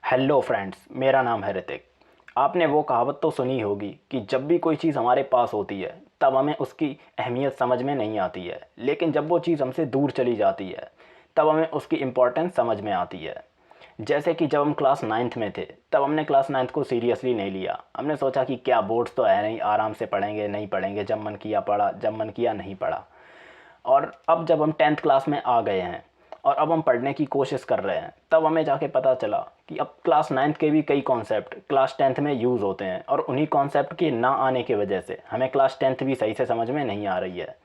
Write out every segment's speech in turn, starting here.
Hello friends, मेरा नाम है ऋतिक। आपने वो कहावत तो सुनी होगी कि जब भी कोई चीज़ हमारे पास होती है तब हमें उसकी अहमियत समझ में नहीं आती है, लेकिन जब वो चीज़ हमसे दूर चली जाती है तब हमें उसकी इम्पोर्टेंस समझ में आती है। जैसे कि जब हम क्लास नाइन्थ में थे तब हमने क्लास नाइन्थ को सीरियसली नहीं लिया। हमने सोचा कि क्या बोर्ड्स तो है नहीं, आराम से पढ़ेंगे, नहीं पढ़ेंगे, जब मन किया पढ़ा, जब मन किया नहीं पढ़ा। और अब जब हम टेंथ क्लास में आ गए हैं और अब हम पढ़ने की कोशिश कर रहे हैं तब हमें जाके पता चला कि अब क्लास नाइन्थ के भी कई कॉन्सेप्ट क्लास टेंथ में यूज़ होते हैं और उन्हीं कॉन्सेप्ट के ना आने की वजह से हमें क्लास टेंथ भी सही से समझ में नहीं आ रही है।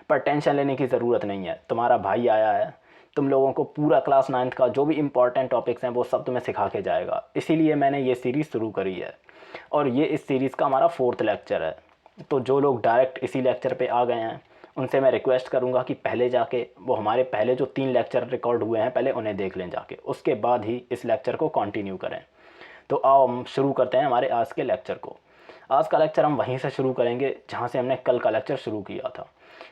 पर टेंशन लेने की ज़रूरत नहीं है, तुम्हारा भाई आया है, तुम लोगों को पूरा क्लास नाइन्थ का जो भी इंपॉर्टेंट टॉपिक्स हैं वो सब तुम्हें सिखा के जाएगा। इसीलिए मैंने ये सीरीज़ शुरू करी है और ये इस सीरीज़ का हमारा 4th लेक्चर है। तो जो लोग डायरेक्ट इसी लेक्चर पे आ गए हैं उनसे मैं रिक्वेस्ट करूंगा कि पहले जाके वो हमारे पहले जो 3 लेक्चर रिकॉर्ड हुए हैं पहले उन्हें देख लें जाके, उसके बाद ही इस लेक्चर को कंटिन्यू करें। तो आओ हम शुरू करते हैं हमारे आज के लेक्चर को। आज का लेक्चर हम वहीं से शुरू करेंगे जहाँ से हमने कल का लेक्चर शुरू किया था।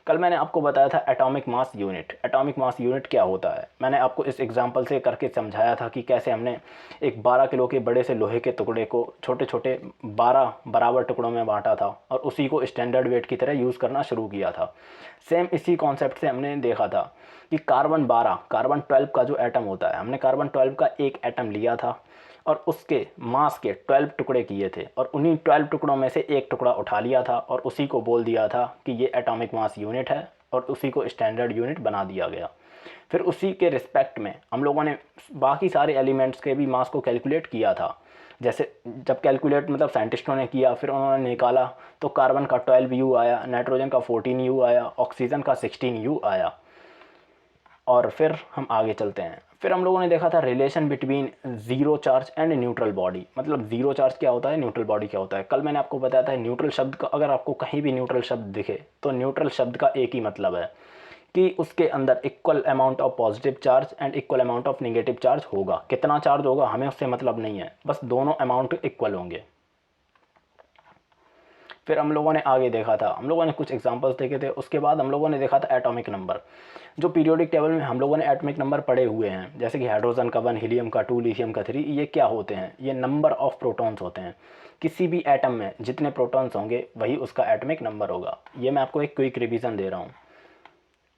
कल मैंने आपको बताया था atomic mass unit. Atomic mass unit क्या होता है मैंने आपको इस एग्जांपल से करके समझाया था कि कैसे हमने एक 12 किलो के बड़े से लोहे के टुकड़े को छोटे छोटे 12 बराबर टुकड़ों में बांटा था और उसी को स्टैंडर्ड वेट की तरह यूज़ करना शुरू किया था। सेम इसी कॉन्सेप्ट से हमने देखा था कि कार्बन 12 का जो एटम होता है, हमने कार्बन 12 का एक एटम लिया था और उसके मास के 12 टुकड़े किए थे और उन्हीं 12 टुकड़ों में से एक टुकड़ा उठा लिया था और उसी को बोल दिया था कि ये एटॉमिक मास यूनिट है और उसी को स्टैंडर्ड यूनिट बना दिया गया। फिर उसी के रिस्पेक्ट में हम लोगों ने बाकी सारे एलिमेंट्स के भी मास को कैलकुलेट किया था। जैसे जब कैलकुलेट मतलब साइंटिस्टों ने किया, फिर उन्होंने निकाला तो कार्बन का 12U आया, नाइट्रोजन का 14U आया, ऑक्सीजन का 16U आया। और फिर हम आगे चलते हैं। फिर हम लोगों ने देखा था relation between zero charge and neutral body. मतलब ज़ीरो चार्ज क्या होता है, न्यूट्रल बॉडी क्या होता है। कल मैंने आपको बताया था न्यूट्रल शब्द का, अगर आपको कहीं भी न्यूट्रल शब्द दिखे तो न्यूट्रल शब्द का एक ही मतलब है कि उसके अंदर equal amount of positive charge and equal amount of negative charge होगा। कितना चार्ज होगा हमें उससे मतलब नहीं है, बस दोनों अमाउंट इक्वल होंगे। फिर हम लोगों ने आगे देखा था, हम लोगों ने कुछ एग्जांपल्स देखे थे। उसके बाद हम लोगों ने देखा था एटॉमिक नंबर। जो पीरियोडिक टेबल में हम लोगों ने एटॉमिक नंबर पढ़े हुए हैं, जैसे कि हाइड्रोजन का 1, हीलियम का 2, लिथियम का 3, ये क्या होते हैं, ये नंबर ऑफ प्रोटॉन्स होते हैं। किसी भी एटम में जितने प्रोटॉन्स होंगे वही उसका एटॉमिक नंबर होगा। ये मैं आपको एक क्विक रिवीजन दे रहा हूँ।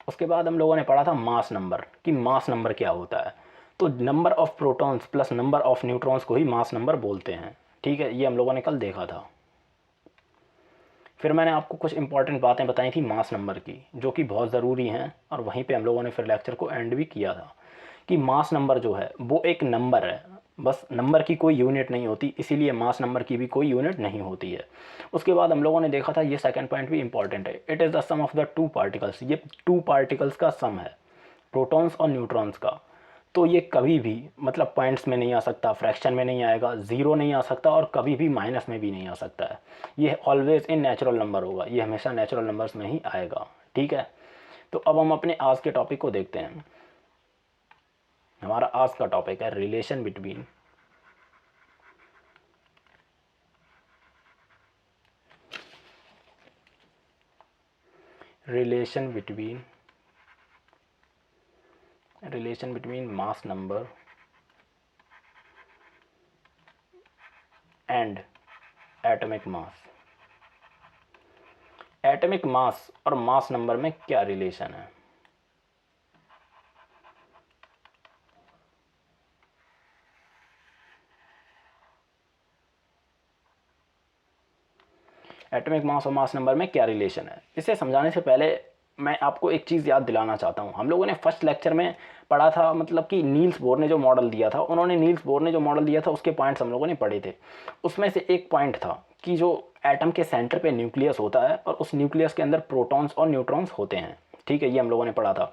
उसके बाद हम लोगों ने पढ़ा था मास नंबर, कि मास नंबर क्या होता है। तो number of protons plus number of neutrons को ही मास नंबर बोलते हैं। ठीक है, ये हम लोगों ने कल देखा था। फिर मैंने आपको कुछ इंपॉर्टेंट बातें बताई थी मास नंबर की, जो कि बहुत ज़रूरी हैं, और वहीं पे हम लोगों ने फिर लेक्चर को एंड भी किया था कि मास नंबर जो है वो एक नंबर है, बस नंबर की कोई यूनिट नहीं होती, इसीलिए मास नंबर की भी कोई यूनिट नहीं होती है। उसके बाद हम लोगों ने देखा था, ये सेकंड पॉइंट भी इंपॉर्टेंट है, it is the sum of the two particles. ये 2 पार्टिकल्स का सम है, प्रोटॉन्स और न्यूट्रॉन्स का। तो ये कभी भी मतलब पॉइंट्स में नहीं आ सकता, फ्रैक्शन में नहीं आएगा, ज़ीरो नहीं आ सकता और कभी भी माइनस में भी नहीं आ सकता है। ये ऑलवेज इन नेचुरल नंबर होगा, ये हमेशा नेचुरल नंबर्स में ही आएगा। ठीक है, तो अब हम अपने आज के टॉपिक को देखते हैं। हमारा आज का टॉपिक है relation between relation between mass number and atomic mass. Atomic mass और मास नंबर में क्या रिलेशन है। एटॉमिक मास और मास नंबर में क्या रिलेशन है, इसे समझाने से पहले मैं आपको एक चीज़ याद दिलाना चाहता हूँ। हम लोगों ने फर्स्ट लेक्चर में पढ़ा था, मतलब कि नील्स बोर ने जो मॉडल दिया था, नील्स बोर ने जो मॉडल दिया था उसके पॉइंट्स हम लोगों ने पढ़े थे। उसमें से एक पॉइंट था कि जो एटम के सेंटर पे न्यूक्लियस होता है और उस न्यूक्लियस के अंदर प्रोटॉन्स और न्यूट्रॉन्स होते हैं। ठीक है, ये हम लोगों ने पढ़ा था।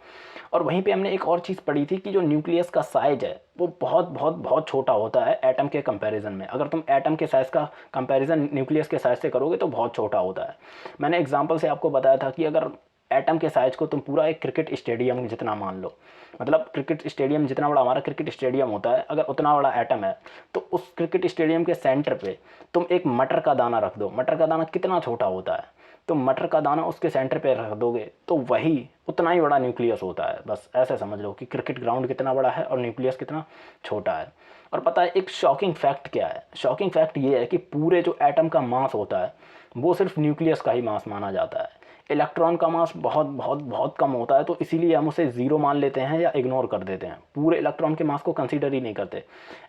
और वहीं पे हमने एक और चीज़ पढ़ी थी कि जो न्यूक्लियस का साइज है वो बहुत बहुत बहुत छोटा होता है एटम के कंपैरिजन में। अगर तुम एटम के साइज़ का कंपैरिजन न्यूक्लियस के साइज से करोगे तो बहुत छोटा होता है। मैंने एग्जांपल से आपको बताया था कि अगर एटम के साइज को तुम पूरा एक क्रिकेट स्टेडियम जितना मान लो, मतलब क्रिकेट स्टेडियम जितना बड़ा हमारा क्रिकेट स्टेडियम होता है, अगर उतना बड़ा एटम है तो उस क्रिकेट स्टेडियम के सेंटर पे तुम एक मटर का दाना रख दो। मटर का दाना कितना छोटा होता है, तो मटर का दाना उसके सेंटर पे रख दोगे तो वही उतना ही बड़ा न्यूक्लियस होता है। बस ऐसे समझ लो कि क्रिकेट ग्राउंड कितना बड़ा है और न्यूक्लियस कितना छोटा है। और पता है एक शॉकिंग फैक्ट क्या है? शॉकिंग फैक्ट ये है कि पूरे जो एटम का मास होता है वो सिर्फ न्यूक्लियस का ही मास माना जाता है। इलेक्ट्रॉन का मास बहुत बहुत बहुत कम होता है, तो इसीलिए हम उसे ज़ीरो मान लेते हैं या इग्नोर कर देते हैं, पूरे इलेक्ट्रॉन के मास को कंसीडर ही नहीं करते।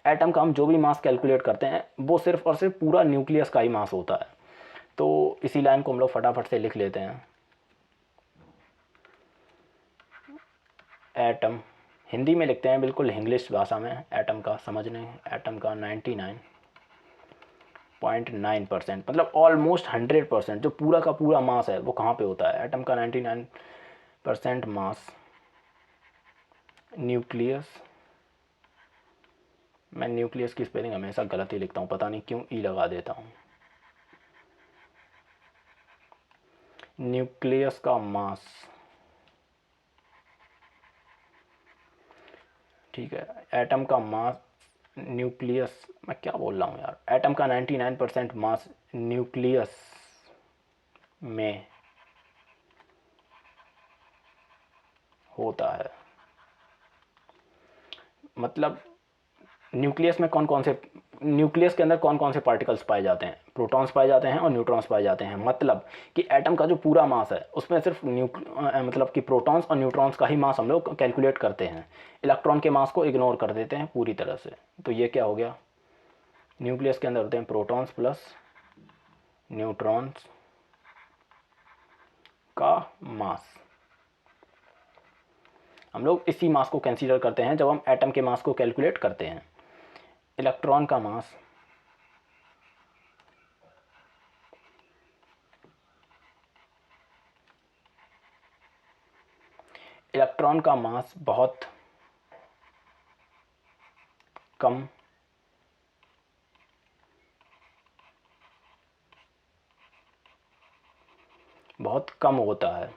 एटम का हम जो भी मास कैलकुलेट करते हैं वो सिर्फ और सिर्फ पूरा न्यूक्लियस का ही मास होता है। तो इसी लाइन को हम लोग फटाफट से लिख लेते हैं। एटम हिंदी में लिखते हैं, बिल्कुल इंग्लिश भाषा में एटम का समझने। एटम का 99.9% मतलब ऑलमोस्ट 100%, जो पूरा का पूरा मास है वो कहाँ पे होता है? एटम का 99% मास न्यूक्लियस। मैं न्यूक्लियस की स्पेलिंग हमेशा गलत ही लिखता हूँ, पता नहीं क्यों ई लगा देता हूँ। न्यूक्लियस का मास, ठीक है, एटम का मास न्यूक्लियस, मैं क्या बोल रहा हूँ यार, एटम का 99% मास न्यूक्लियस में होता है। मतलब न्यूक्लियस में कौन कौन से, न्यूक्लियस के अंदर कौन कौन से पार्टिकल्स पाए जाते हैं? प्रोटॉन्स पाए जाते हैं और न्यूट्रॉन्स पाए जाते हैं। मतलब कि एटम का जो पूरा मास है उसमें सिर्फ मतलब कि प्रोटॉन्स और न्यूट्रॉन्स का ही मास हम लोग कैलकुलेट करते हैं, इलेक्ट्रॉन के मास को इग्नोर कर देते हैं पूरी तरह से। तो ये क्या हो गया? न्यूक्लियस के अंदर होते हैं प्रोटॉन्स प्लस न्यूट्रॉन्स का मास। हम लोग इसी मास को कंसीडर करते हैं जब हम एटम के मास को कैलकुलेट करते हैं। इलेक्ट्रॉन का मास इलेक्ट्रॉन का मास बहुत कम होता है,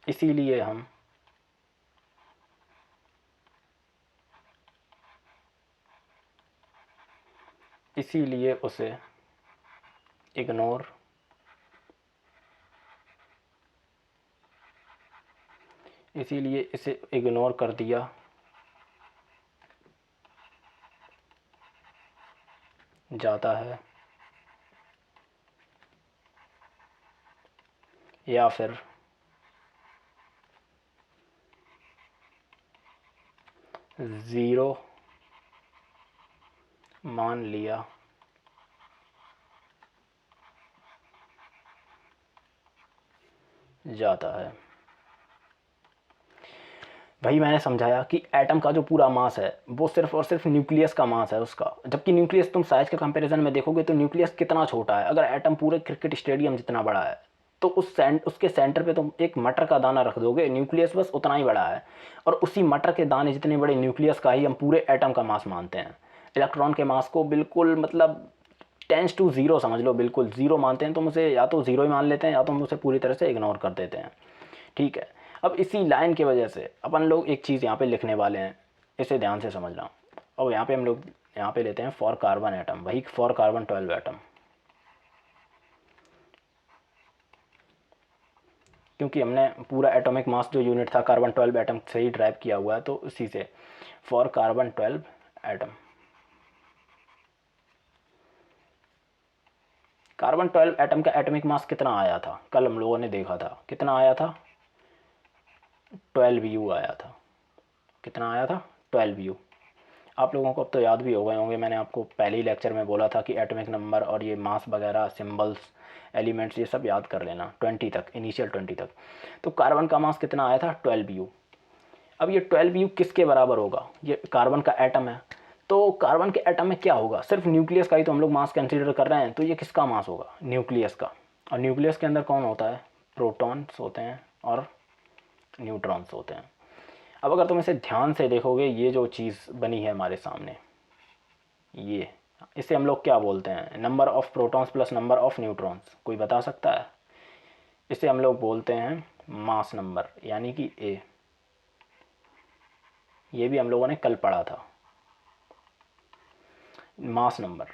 इसीलिए हम उसे इग्नोर इसे इग्नोर कर दिया जाता है, या फिर ज़ीरो मान लिया जाता है। भाई मैंने समझाया कि एटम का जो पूरा मास है वो सिर्फ और सिर्फ न्यूक्लियस का मास है उसका, जबकि न्यूक्लियस तुम साइज के कंपैरिजन में देखोगे तो न्यूक्लियस कितना छोटा है। अगर एटम पूरे क्रिकेट स्टेडियम जितना बड़ा है तो उसके सेंटर पे तुम एक मटर का दाना रख दोगे, न्यूक्लियस बस उतना ही बड़ा है, और उसी मटर के दाने जितने बड़े न्यूक्लियस का ही हम पूरे एटम का मास मानते हैं। इलेक्ट्रॉन के मास को बिल्कुल मतलब टेंस टू ज़ीरो समझ लो, बिल्कुल ज़ीरो मानते हैं। तो हम उसे या तो ज़ीरो ही मान लेते हैं या तो हम उसे पूरी तरह से इग्नोर कर देते हैं। ठीक है, अब इसी लाइन की वजह से अपन लोग एक चीज़ यहाँ पे लिखने वाले हैं, इसे ध्यान से समझना। अब यहाँ पे हम लोग यहाँ पे लेते हैं फॉर कार्बन एटम, वही फॉर कार्बन 12 एटम, क्योंकि हमने पूरा एटॉमिक मास जो यूनिट था कार्बन 12 एटम से ही ड्राइव किया हुआ है, तो उसी से for carbon 12 atom. Carbon 12 atom का एटॉमिक मास कितना आया था? कल हम लोगों ने देखा था कितना आया था, 12 U आया था। कितना आया था? 12U। आप लोगों को अब तो याद भी हो गए होंगे, मैंने आपको पहले ही लेक्चर में बोला था कि एटॉमिक नंबर और ये मास वगैरह सिंबल्स एलिमेंट्स ये सब याद कर लेना 20 तक, इनिशियल 20 तक। तो कार्बन का मास कितना आया था? 12U। अब ये 12U किसके बराबर होगा? ये कार्बन का एटम है, तो कार्बन के एटम में क्या होगा? सिर्फ न्यूक्लियस का ही तो हम लोग मास कंसीडर कर रहे हैं, तो ये किसका मास होगा? न्यूक्लियस का। और न्यूक्लियस के अंदर कौन होता है? प्रोटॉन्स होते हैं और न्यूट्रॉन्स होते हैं। अब अगर तुम इसे ध्यान से देखोगे, ये जो चीज़ बनी है हमारे सामने, ये इसे हम लोग क्या बोलते हैं? Number of protons plus number of neutrons. कोई बता सकता है? इसे हम लोग बोलते हैं मास नंबर, यानी कि ए। ये भी हम लोगों ने कल पढ़ा था, मास नंबर।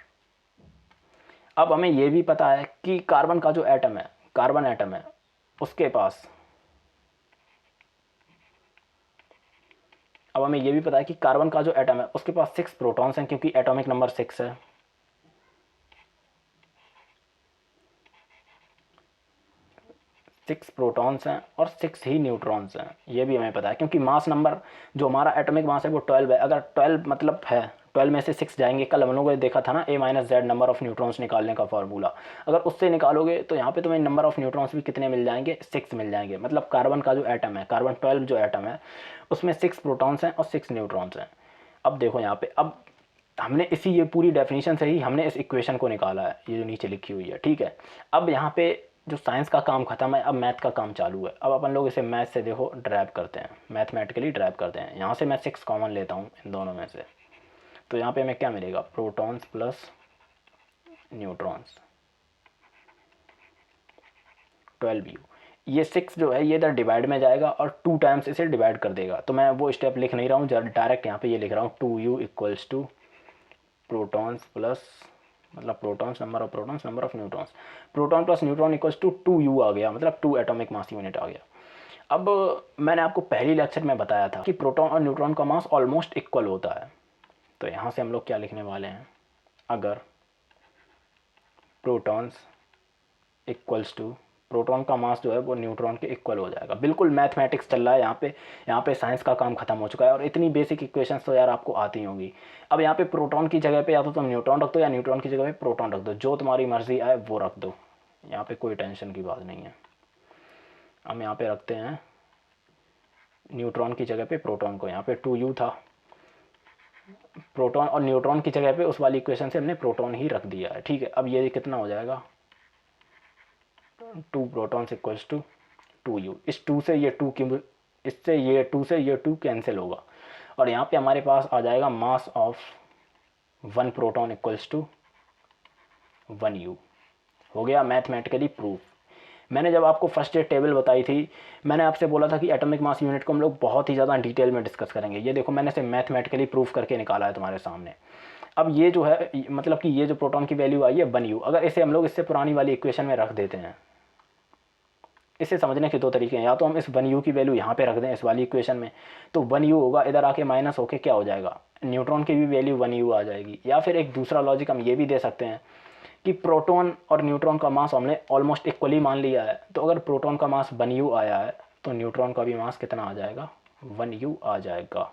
अब हमें ये भी पता है कि कार्बन का जो एटम है, कार्बन एटम है, उसके पास, अब हमें ये भी पता है कि कार्बन का जो एटम है उसके पास 6 प्रोटॉन्स हैं, क्योंकि एटॉमिक नंबर 6 है। 6 प्रोटॉन्स हैं और 6 ही न्यूट्रॉन्स हैं, ये भी हमें पता है, क्योंकि मास नंबर जो हमारा एटॉमिक मास है वो 12 है। अगर 12 मतलब है, 12 में से 6 जाएंगे, कल हम लोगों ने देखा था ना A-Z नंबर ऑफ न्यूट्रॉन्स निकालने का फार्मूला, अगर उससे निकालोगे तो यहाँ पे तुम्हें नंबर ऑफ न्यूट्रॉन्स भी कितने मिल जाएंगे, 6 मिल जाएंगे। मतलब कार्बन का जो एटम है, कार्बन 12 जो एटम है, उसमें 6 प्रोटॉन्स हैं और 6 न्यूट्रॉन्स हैं। अब देखो यहाँ पे, अब हमने इसी ये पूरी डेफिनेशन से ही हमने इस इक्वेशन को निकाला है, ये जो नीचे लिखी हुई है, ठीक है। अब यहाँ पे जो साइंस का काम खत्म है, अब मैथ का काम चालू है। अब अपन लोग इसे मैथ से देखो ड्राइव करते हैं, मैथमेटिकली ड्राइव करते हैं। यहाँ से मैं 6 कॉमन लेता हूँ इन दोनों में से, तो यहाँ पे हमें क्या मिलेगा, प्रोटॉन्स प्लस न्यूट्रॉन्स 12U। ये 6 जो है ये इधर डिवाइड में जाएगा और 2 टाइम्स इसे डिवाइड कर देगा, तो मैं वो स्टेप लिख नहीं रहा हूँ, डायरेक्ट यहाँ पे ये लिख रहा हूँ 2U equals to protons plus, मतलब protons number of protons number of neutrons, proton plus neutron equals to 2U आ गया, मतलब 2 एटॉमिक मास यूनिट आ गया। अब मैंने आपको पहली लेक्चर में बताया था कि प्रोटॉन और न्यूट्रॉन का मास ऑलमोस्ट इक्वल होता है, तो यहाँ से हम लोग क्या लिखने वाले हैं, अगर प्रोटॉन्स इक्वल्स टू, प्रोटॉन का मास जो है वो न्यूट्रॉन के इक्वल हो जाएगा। बिल्कुल मैथमेटिक्स चल रहा है यहाँ पे साइंस का काम खत्म हो चुका है, और इतनी बेसिक इक्वेशंस तो यार आपको आती होंगी। अब यहाँ पे प्रोटॉन की जगह पे या तो तुम न्यूट्रॉन रख दो या न्यूट्रॉन की जगह पे प्रोटॉन रख दो, जो तुम्हारी मर्जी आए वो रख दो, यहाँ पे कोई टेंशन की बात नहीं है। हम यहाँ पे रखते हैं न्यूट्रॉन की जगह पे प्रोटॉन को, यहाँ पे 2U था, प्रोटॉन और न्यूट्रॉन की जगह पे उस वाली इक्वेशन से हमने प्रोटॉन ही रख दिया है, ठीक है। अब ये कितना हो जाएगा, 2 प्रोटॉन्स इक्वल्स टू 2U। इस 2 से ये 2 की, इससे ये 2 से ये 2 कैंसिल होगा, और यहाँ पे हमारे पास आ जाएगा mass of 1 proton equals to 1U। हो गया मैथमेटिकली प्रूफ। मैंने जब आपको फर्स्ट ईयर टेबल बताई थी, मैंने आपसे बोला था कि एटॉमिक मास यूनिट को हम लोग बहुत ही ज़्यादा डिटेल में डिस्कस करेंगे। ये देखो मैंने इसे मैथमेटिकली प्रूफ करके निकाला है तुम्हारे सामने। अब ये जो है, मतलब कि ये जो प्रोटॉन की वैल्यू आई है 1U, अगर इसे हम लोग इससे पुरानी वाली इक्वेशन में रख देते हैं, इसे समझने के दो तरीके हैं, या तो हम इस 1U की वैल्यू यहाँ पे रख दें इस वाली इक्वेशन में, तो 1U होगा, इधर आके माइनस होके क्या हो जाएगा, न्यूट्रॉन की भी वैल्यू 1U आ जाएगी। या फिर एक दूसरा लॉजिक हम ये भी दे सकते हैं कि प्रोटॉन और न्यूट्रॉन का मास हमने ऑलमोस्ट इक्वली मान लिया है, तो अगर प्रोटॉन का मास 1U आया है तो न्यूट्रॉन का भी मास कितना आ जाएगा, 1U आ जाएगा।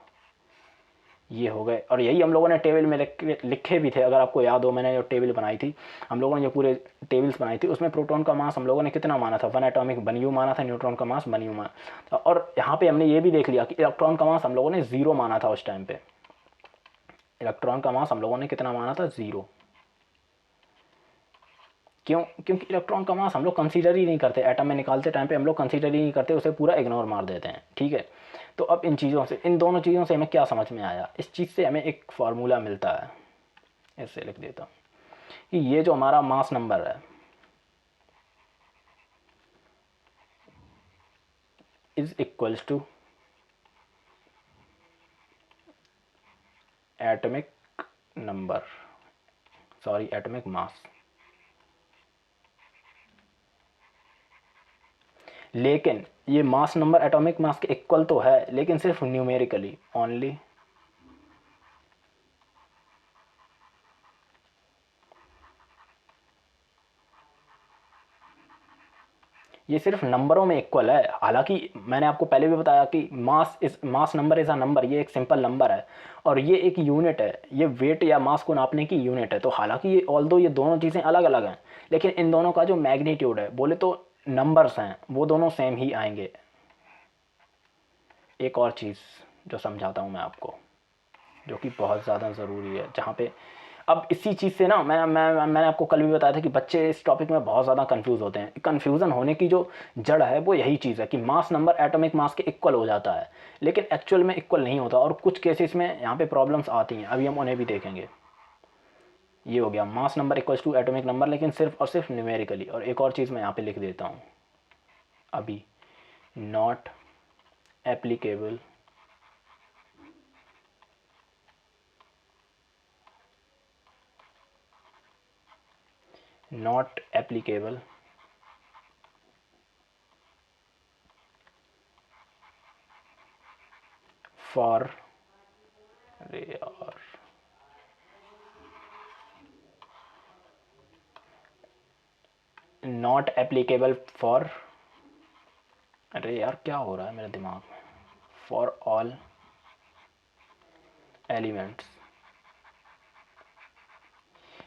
ये हो गए, और यही हम लोगों ने टेबल में लिखे भी थे, अगर आपको याद हो, मैंने जो टेबल बनाई थी, हम लोगों ने जो पूरे टेबल्स बनाई थी, उसमें प्रोटॉन का मास हम लोगों ने कितना माना था, 1 एटॉमिक 1U माना था, न्यूट्रॉन का मास 1U माना था। और यहाँ पे हमने ये भी देख लिया कि इलेक्ट्रॉन का मास हम लोगों ने 0 माना था उस टाइम पे, इलेक्ट्रॉन का मास हम लोगों ने कितना माना था, 0। क्यों, क्योंकि इलेक्ट्रॉन का मास हम लोग कंसीडर ही नहीं करते, एटम में निकालते टाइम पे हम लोग कंसीडर ही नहीं करते, उसे पूरा इग्नोर मार देते हैं, ठीक है। तो अब इन चीज़ों से, इन दोनों चीज़ों से हमें क्या समझ में आया, इस चीज़ से हमें एक फार्मूला मिलता है, ऐसे लिख देता हूँ कि ये जो हमारा मास नंबर है is equals to atomic number, sorry atomic mass. लेकिन ये मास नंबर एटॉमिक मास के इक्वल तो है, लेकिन सिर्फ न्यूमेरिकली ओनली, ये सिर्फ नंबरों में इक्वल है। हालांकि मैंने आपको पहले भी बताया कि mass number is a number, ये एक सिंपल नंबर है और ये एक यूनिट है, ये वेट या मास को नापने की यूनिट है। तो हालांकि ये ऑल्दो ये दोनों चीज़ें अलग अलग हैं, लेकिन इन दोनों का जो मैग्नीट्यूड है, बोले तो नंबर्स हैं, वो दोनों सेम ही आएंगे। एक और चीज़ जो समझाता हूँ मैं आपको, जो कि बहुत ज़्यादा ज़रूरी है, जहाँ पे अब इसी चीज़ से ना मैंने आपको कल भी बताया था कि बच्चे इस टॉपिक में बहुत ज़्यादा कंफ्यूज होते हैं। कंफ्यूजन होने की जो जड़ है वो यही चीज़ है कि मास नंबर एटॉमिक मास के इक्वल हो जाता है, लेकिन एक्चुअल में इक्वल नहीं होता, और कुछ केसेस में यहाँ पे प्रॉब्लम्स आती हैं, अभी हम उन्हें भी देखेंगे। ये हो गया mass number equals to atomic number, लेकिन सिर्फ और सिर्फ न्यूमेरिकली। और एक और चीज़ मैं यहाँ पे लिख देता हूँ अभी, not applicable not applicable for, अरे यार, नॉट एप्लीकेबल फॉर, अरे यार क्या हो रहा है मेरे दिमाग में, फॉर ऑल एलिमेंट्स।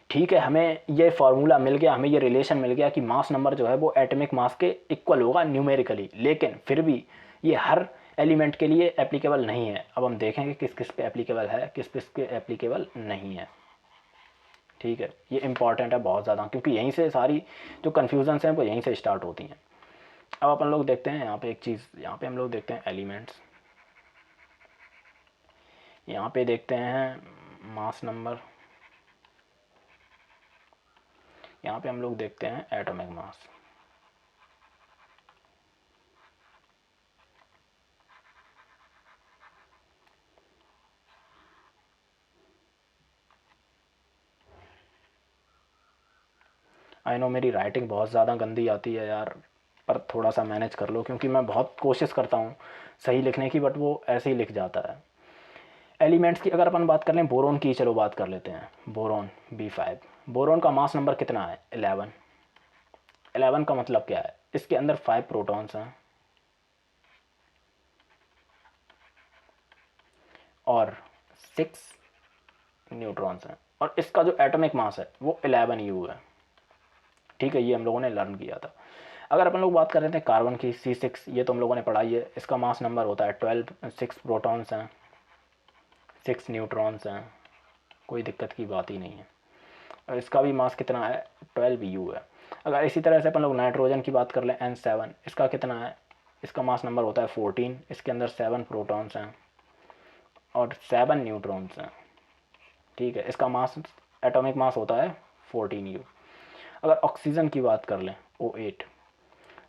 ठीक है, हमें ये फार्मूला मिल गया, हमें ये रिलेशन मिल गया कि मास नंबर जो है वो एटॉमिक मास के इक्वल होगा न्यूमेरिकली, लेकिन फिर भी ये हर एलिमेंट के लिए एप्लीकेबल नहीं है। अब हम देखेंगे किस किस पे एप्लीकेबल है, किस किस पे एप्लीकेबल नहीं है। ठीक है, ये इंपॉर्टेंट है बहुत ज़्यादा, क्योंकि यहीं से सारी जो कन्फ्यूजन्स हैं वो यहीं से स्टार्ट होती हैं। अब अपन लोग देखते हैं यहाँ पे एक चीज़, यहाँ पे हम लोग देखते हैं एलिमेंट्स, यहाँ पे देखते हैं मास नंबर, यहाँ पे हम लोग देखते हैं एटॉमिक मास। आई नो मेरी राइटिंग बहुत ज़्यादा गंदी आती है यार, पर थोड़ा सा मैनेज कर लो, क्योंकि मैं बहुत कोशिश करता हूँ सही लिखने की, बट वो ऐसे ही लिख जाता है। एलिमेंट्स की अगर अपन बात कर लें, बोरोन की चलो बात कर लेते हैं। बोरोन B5, बोरोन का मास नंबर कितना है? 11। 11 का मतलब क्या है? इसके अंदर 5 प्रोटॉन्स हैं और 6 न्यूट्रॉन्स हैं, और इसका जो एटॉमिक मास है वो 11U है। ठीक है, ये हम लोगों ने लर्न किया था। अगर अपन लोग बात कर रहे थे कार्बन की, C6, ये तो हम लोगों ने पढ़ाई है। इसका मास नंबर होता है 12, 6 प्रोटॉन्स हैं, 6 न्यूट्रॉन्स हैं, कोई दिक्कत की बात ही नहीं है। और इसका भी मास कितना है? 12U है। अगर इसी तरह से अपन लोग नाइट्रोजन की बात कर लें, N7, इसका कितना है? इसका मास नंबर होता है 14, इसके अंदर 7 प्रोटॉन्स हैं और 7 न्यूट्रॉन्स हैं। ठीक है, इसका मास, एटॉमिक मास होता है 14U। अगर ऑक्सीजन की बात कर लें, O8,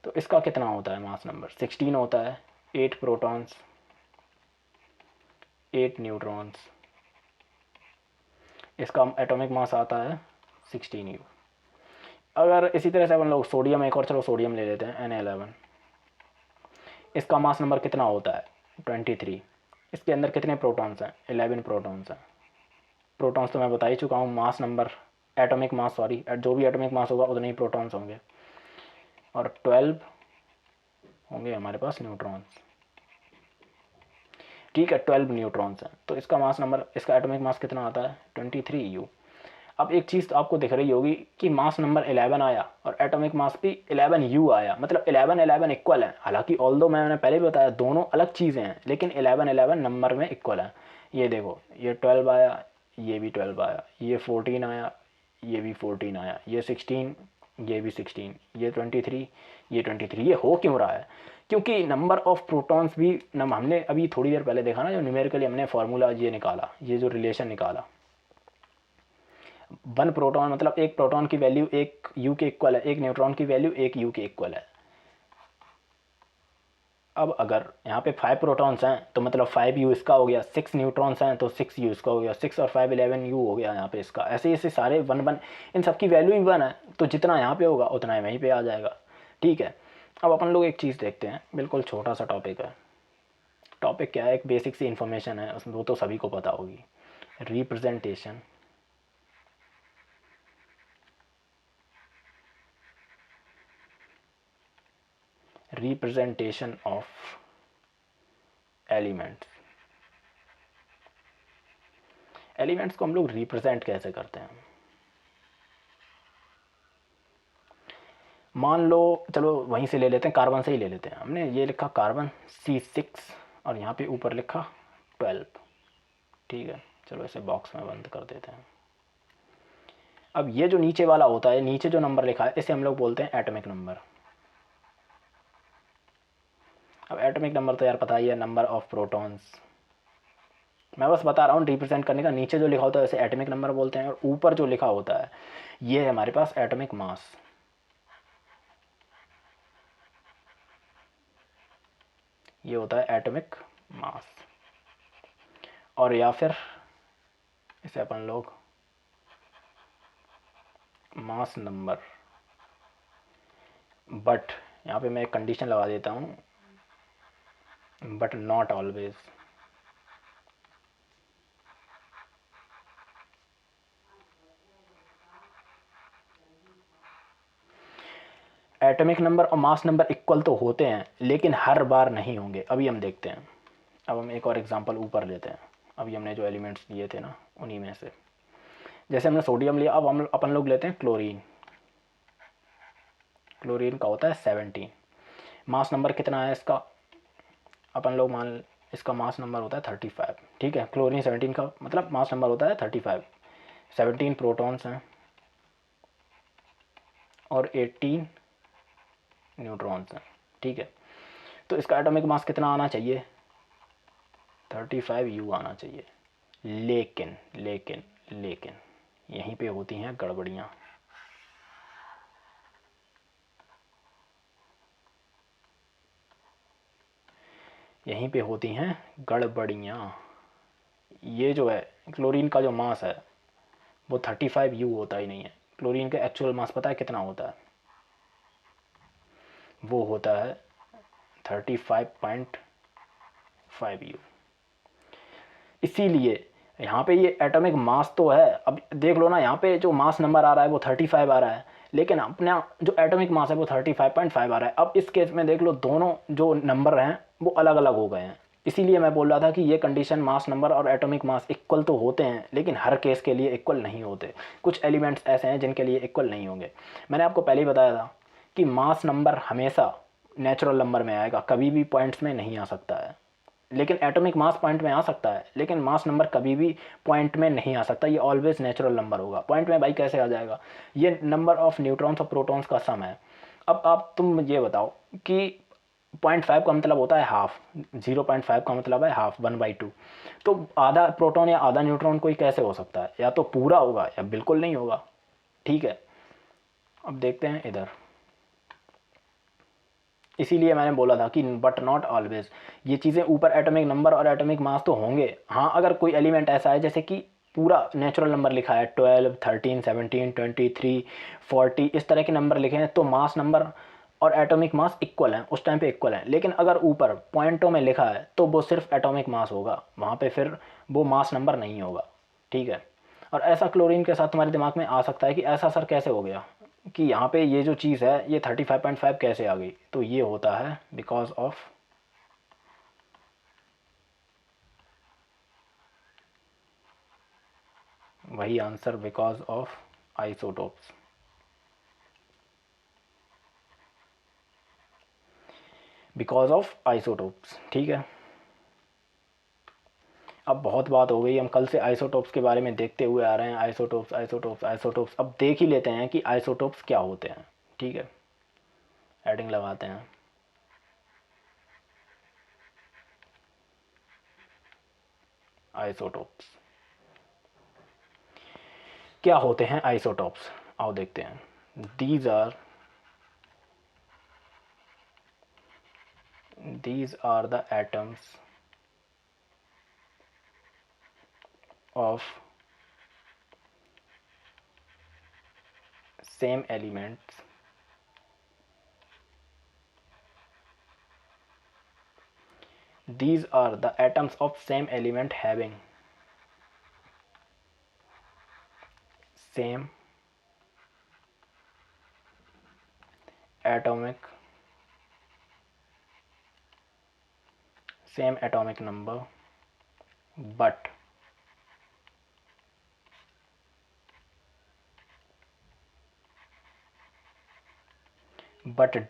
तो इसका कितना होता है मास नंबर? 16 होता है, 8 प्रोटॉन्स, 8 न्यूट्रॉन्स। इसका एटॉमिक मास आता है 16U। अगर इसी तरह से अपन लोग सोडियम, एक और चलो सोडियम ले लेते हैं, N11, इसका मास नंबर कितना होता है? 23। इसके अंदर कितने प्रोटॉन्स हैं? 11 प्रोटॉन्स हैं। प्रोटॉन्स तो मैं बता ही चुका हूँ, mass number, atomic mass, sorry, जो भी एटॉमिक मास होगा उतने ही प्रोटॉन्स होंगे, और 12 होंगे हमारे पास न्यूट्रॉन्स। ठीक है, 12 न्यूट्रॉन्स हैं, तो इसका मास नंबर, इसका एटॉमिक मास कितना आता है? 23U। अब एक चीज़ तो आपको दिख रही होगी कि मास नंबर 11 आया और एटॉमिक मास भी 11U आया, मतलब 11 11 इक्वल है। हालांकि ऑल्दो मैंने पहले भी बताया दोनों अलग चीज़ें हैं, लेकिन 11 11 नंबर में इक्वल है। ये देखो, ये 12 आया, ये भी 12 आया, ये 14 आया, ये भी 14 आया, ये 16, ये भी 16, ये 23, ये 23। ये हो क्यों रहा है? क्योंकि नंबर ऑफ प्रोटॉन्स भी हमने अभी थोड़ी देर पहले देखा ना, जो न्यूमेरिकली हमने फार्मूला ये निकाला, ये जो रिलेशन निकाला, 1 प्रोटॉन मतलब एक प्रोटॉन की वैल्यू 1U के इक्वल है, एक न्यूट्रॉन की वैल्यू 1U के इक्वल है। अब अगर यहाँ पे 5 प्रोटॉन्स हैं तो मतलब 5U इसका हो गया, 6 न्यूट्रॉन्स हैं तो 6U इसका हो गया, 6 और 5 11U हो गया यहाँ पे इसका। ऐसे ऐसे सारे 1 1, इन सब की वैल्यू ही 1 है, तो जितना यहाँ पे होगा उतना ही वहीं पे आ जाएगा। ठीक है, अब अपन लोग एक चीज़ देखते हैं, बिल्कुल छोटा सा टॉपिक है। टॉपिक क्या है? एक बेसिक सी इन्फॉर्मेशन है, उसमें वो तो सभी को पता होगी। Representation, representation of elements. Elements को हम लोग रिप्रेजेंट कैसे करते हैं? मान लो, चलो वहीं से ले लेते हैं, कार्बन से ही ले लेते हैं। हमने ये लिखा कार्बन C6 और यहाँ पे ऊपर लिखा 12। ठीक है, चलो इसे बॉक्स में बंद कर देते हैं। अब ये जो नीचे वाला होता है, नीचे जो नंबर लिखा है, इसे हम लोग बोलते हैं एटॉमिक नंबर। अब एटॉमिक नंबर तो यार पता ही है, नंबर ऑफ प्रोटॉन्स। मैं बस बता रहा हूँ रिप्रेजेंट करने का, नीचे जो लिखा होता है उसे एटॉमिक नंबर बोलते हैं, और ऊपर जो लिखा होता है ये है हमारे पास एटॉमिक मास। ये होता है एटॉमिक मास, और या फिर इसे अपन लोग मास नंबर, बट यहाँ पे मैं एक कंडीशन लगा देता हूँ, but not always. Atomic number और मास नंबर इक्वल तो होते हैं लेकिन हर बार नहीं होंगे। अभी हम देखते हैं। अब हम एक और एग्जांपल ऊपर लेते हैं। अभी हमने जो एलिमेंट्स लिए थे ना, उन्हीं में से जैसे हमने सोडियम लिया, अब हम अपन लोग लेते हैं क्लोरीन। क्लोरीन का होता है 17। मास नंबर कितना है इसका, अपन लोग मान, इसका मास नंबर होता है 35। ठीक है, क्लोरीन 17 का मतलब मास नंबर होता है 35। 17 प्रोटॉन्स हैं और 18 न्यूट्रॉन्स हैं। ठीक है, तो इसका एटॉमिक मास कितना आना चाहिए, 35 U आना चाहिए। लेकिन लेकिन लेकिन यहीं पे होती हैं गड़बड़ियाँ। यहीं पे होती हैं गड़बड़ियाँ। ये जो है क्लोरीन का जो मास है वो 35 U होता ही नहीं है। क्लोरीन का एक्चुअल मास पता है कितना होता है, वो होता है 35.5 U। इसीलिए यहाँ पे ये एटॉमिक मास तो है, अब देख लो ना, यहाँ पे जो मास नंबर आ रहा है वो 35 आ रहा है, लेकिन अपना जो एटॉमिक मास है वो 35.5 आ रहा है। अब इस केस में देख लो, दोनों जो नंबर हैं वो अलग अलग हो गए हैं। इसीलिए मैं बोल रहा था कि ये कंडीशन, मास नंबर और एटॉमिक मास इक्वल तो होते हैं लेकिन हर केस के लिए इक्वल नहीं होते। कुछ एलिमेंट्स ऐसे हैं जिनके लिए इक्वल नहीं होंगे। मैंने आपको पहले ही बताया था कि मास नंबर हमेशा नेचुरल नंबर में आएगा, कभी भी पॉइंट्स में नहीं आ सकता है। लेकिन एटॉमिक मास पॉइंट में आ सकता है, लेकिन मास नंबर कभी भी पॉइंट में नहीं आ सकता। ये ऑलवेज नेचुरल नंबर होगा। पॉइंट में भाई कैसे आ जाएगा, ये नंबर ऑफ न्यूट्रॉन्स और प्रोटॉन्स का सम है। अब आप तुम ये बताओ कि 0.5 का मतलब होता है हाफ, 0.5 का मतलब है हाफ, 1/2। तो आधा प्रोटॉन या आधा न्यूट्रॉन कोई कैसे हो सकता है, या तो पूरा होगा या बिल्कुल नहीं होगा। ठीक है, अब देखते हैं इधर। इसीलिए मैंने बोला था कि बट नॉट ऑलवेज। ये चीज़ें ऊपर एटॉमिक नंबर और एटॉमिक मास तो होंगे, हाँ, अगर कोई एलिमेंट ऐसा है जैसे कि पूरा नेचुरल नंबर लिखा है 12, 13, 17, 23, 40, इस तरह के नंबर लिखे हैं, तो मास नंबर और एटॉमिक मास इक्वल हैं, उस टाइम पे इक्वल हैं। लेकिन अगर ऊपर पॉइंटों में लिखा है तो वो सिर्फ एटॉमिक मास होगा, वहाँ पे फिर वो मास नंबर नहीं होगा। ठीक है, और ऐसा क्लोरीन के साथ तुम्हारे दिमाग में आ सकता है कि ऐसा सर कैसे हो गया, कि यहाँ पे ये जो चीज़ है ये 35.5 कैसे आ गई। तो ये होता है बिकॉज ऑफ, वही answer, because of isotopes. Because of isotopes. ठीक है, अब बहुत बात हो गई, हम कल से आइसोटोप्स के बारे में देखते हुए आ रहे हैं। आइसोटोप्स आइसोटोप्स आइसोटोप्स, अब देख ही लेते हैं कि आइसोटोप्स क्या होते हैं। ठीक है, एडिंग लगाते हैं। आइसोटोप्स क्या होते हैं, आइसोटोप्स आओ देखते हैं। these are the atoms of same elements these are the atoms of same element having same atomic number but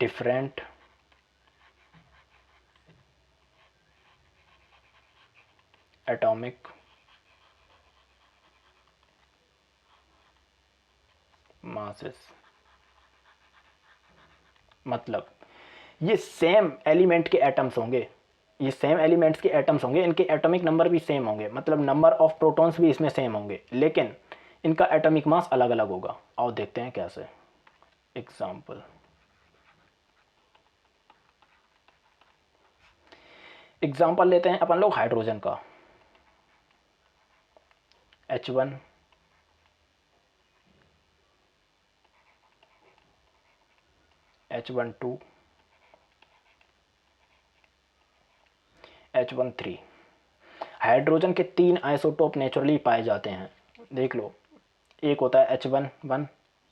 different atomic masses। मतलब ये सेम एलिमेंट के एटम्स होंगे, ये सेम एलिमेंट्स के एटम्स होंगे, इनके एटॉमिक नंबर भी सेम होंगे, मतलब नंबर ऑफ प्रोटॉन्स भी इसमें सेम होंगे, लेकिन इनका एटॉमिक मास अलग अलग होगा। आओ देखते हैं कैसे। एग्जाम्पल, लेते हैं अपन लोग हाइड्रोजन का। H1 H12 H13। हाइड्रोजन के 3 आइसोटोप नेचुरली पाए जाते हैं, देख लो। एक होता है H11,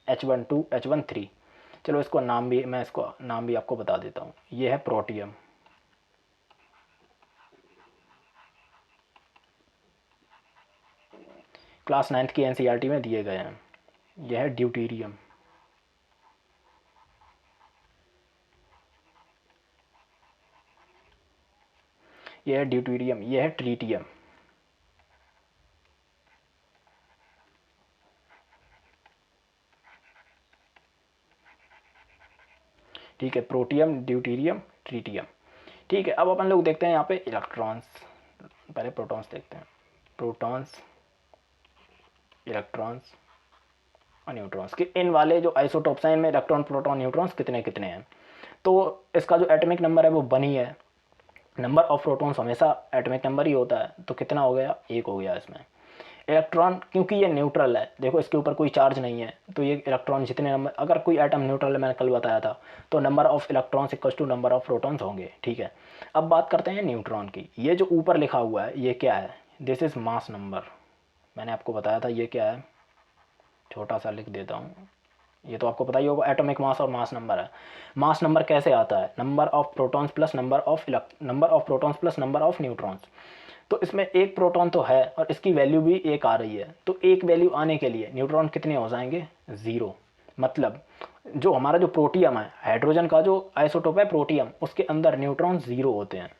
H12, H13। चलो इसको नाम भी, मैं इसको नाम भी आपको बता देता हूँ। ये है प्रोटियम, क्लास 9th की एनसीईआरटी में दिए गए हैं। यह है ड्यूटीरियम, यह है ड्यूटीरियम, यह है ट्रीटियम। ठीक है, प्रोटियम, ड्यूटीरियम, ट्रीटियम। ठीक है, अब अपन लोग देखते हैं यहाँ पे इलेक्ट्रॉन्स। पहले प्रोटॉन्स देखते हैं। प्रोटॉन्स, इलेक्ट्रॉन्स और न्यूट्रॉन्स के इन वाले जो आइसोटोप्स हैं, इनमें इलेक्ट्रॉन, प्रोटॉन, न्यूट्रॉन्स कितने कितने हैं। तो इसका जो एटॉमिक नंबर है वो 1 ही है। नंबर ऑफ प्रोटॉन्स हमेशा एटॉमिक नंबर ही होता है, तो कितना हो गया, 1 हो गया इसमें। इलेक्ट्रॉन, क्योंकि ये न्यूट्रल है, देखो इसके ऊपर कोई चार्ज नहीं है, तो ये इलेक्ट्रॉन जितने नंबर, अगर कोई एटम न्यूट्रल है, मैंने कल बताया था, तो number of electrons equals to number of protons होंगे। ठीक है, अब बात करते हैं न्यूट्रॉन की। ये जो ऊपर लिखा हुआ है ये क्या है, दिस इज मास नंबर। मैंने आपको बताया था ये क्या है, छोटा सा लिख देता हूँ, ये तो आपको पता ही होगा, एटॉमिक मास और मास नंबर है। मास नंबर कैसे आता है, number of protons plus number of protons plus number of neutrons. तो इसमें एक प्रोटॉन तो है और इसकी वैल्यू भी 1 आ रही है, तो एक वैल्यू आने के लिए न्यूट्रॉन कितने हो जाएंगे, 0। मतलब जो हमारा जो प्रोटियम है, हाइड्रोजन का जो आइसोटोप है प्रोटियम, उसके अंदर न्यूट्रॉन 0 होते हैं।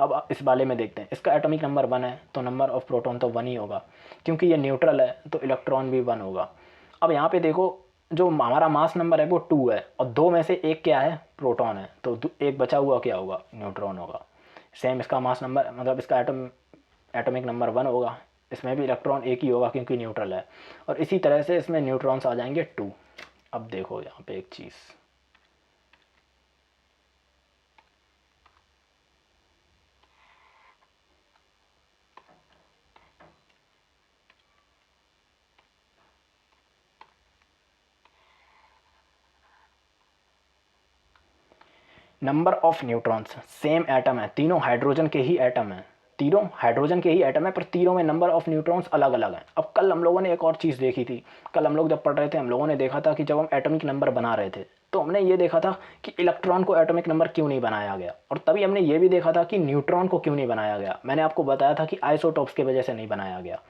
अब इस वाले में देखते हैं, इसका एटॉमिक नंबर 1 है, तो नंबर ऑफ प्रोटॉन तो 1 ही होगा, क्योंकि ये न्यूट्रल है तो इलेक्ट्रॉन भी 1 होगा। अब यहाँ पे देखो, जो हमारा मास नंबर है वो 2 है और 2 में से 1 क्या है, प्रोटॉन है, तो एक बचा हुआ क्या होगा, न्यूट्रॉन होगा। सेम इसका मास नंबर, मतलब इसका एटॉमिक नंबर 1 होगा, इसमें भी इलेक्ट्रॉन 1 ही होगा क्योंकि न्यूट्रल है, और इसी तरह से इसमें न्यूट्रॉन्स आ जाएंगे 2। अब देखो यहाँ पे एक चीज़, number of neutrons same atom है, तीनों हाइड्रोजन के ही एटम हैं, तीनों हाइड्रोजन के ही एटम है, पर तीनों में नंबर ऑफ न्यूट्रॉन्स अलग अलग हैं। अब कल हम लोगों ने एक और चीज़ देखी थी, कल हम लोग जब पढ़ रहे थे, हम लोगों ने देखा था कि जब हम एटॉमिक नंबर बना रहे थे, तो हमने ये देखा था कि इलेक्ट्रॉन को एटॉमिक नंबर क्यों नहीं बनाया गया, और तभी हमने ये भी देखा था कि न्यूट्रॉन को क्यों नहीं बनाया गया। मैंने आपको बताया था कि आइसोटोप्स की वजह से नहीं बनाया गया।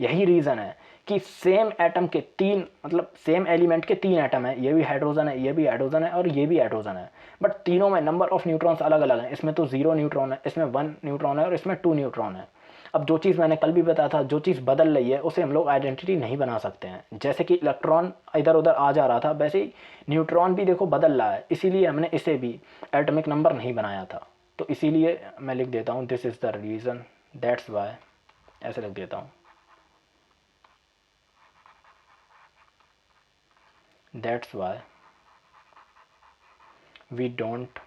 यही रीज़न है कि सेम एटम के 3, मतलब सेम एलिमेंट के 3 एटम है, ये भी हाइड्रोजन है, ये भी हाइड्रोजन है और ये भी हाइड्रोजन है, बट तीनों में नंबर ऑफ न्यूट्रॉन्स अलग अलग हैं। इसमें तो 0 न्यूट्रॉन है, इसमें 1 न्यूट्रॉन है और इसमें 2 न्यूट्रॉन है। अब जो चीज़ मैंने कल भी बताया था, जो चीज़ बदल रही है उसे हम लोग आइडेंटिटी नहीं बना सकते हैं। जैसे कि इलेक्ट्रॉन इधर उधर आ जा रहा था, वैसे ही न्यूट्रॉन भी देखो बदल रहा है, इसीलिए हमने इसे भी एटॉमिक नंबर नहीं बनाया था। तो इसीलिए मैं लिख देता हूँ, this is the reason, that's why, ऐसे लिख देता हूँ, that's why we don't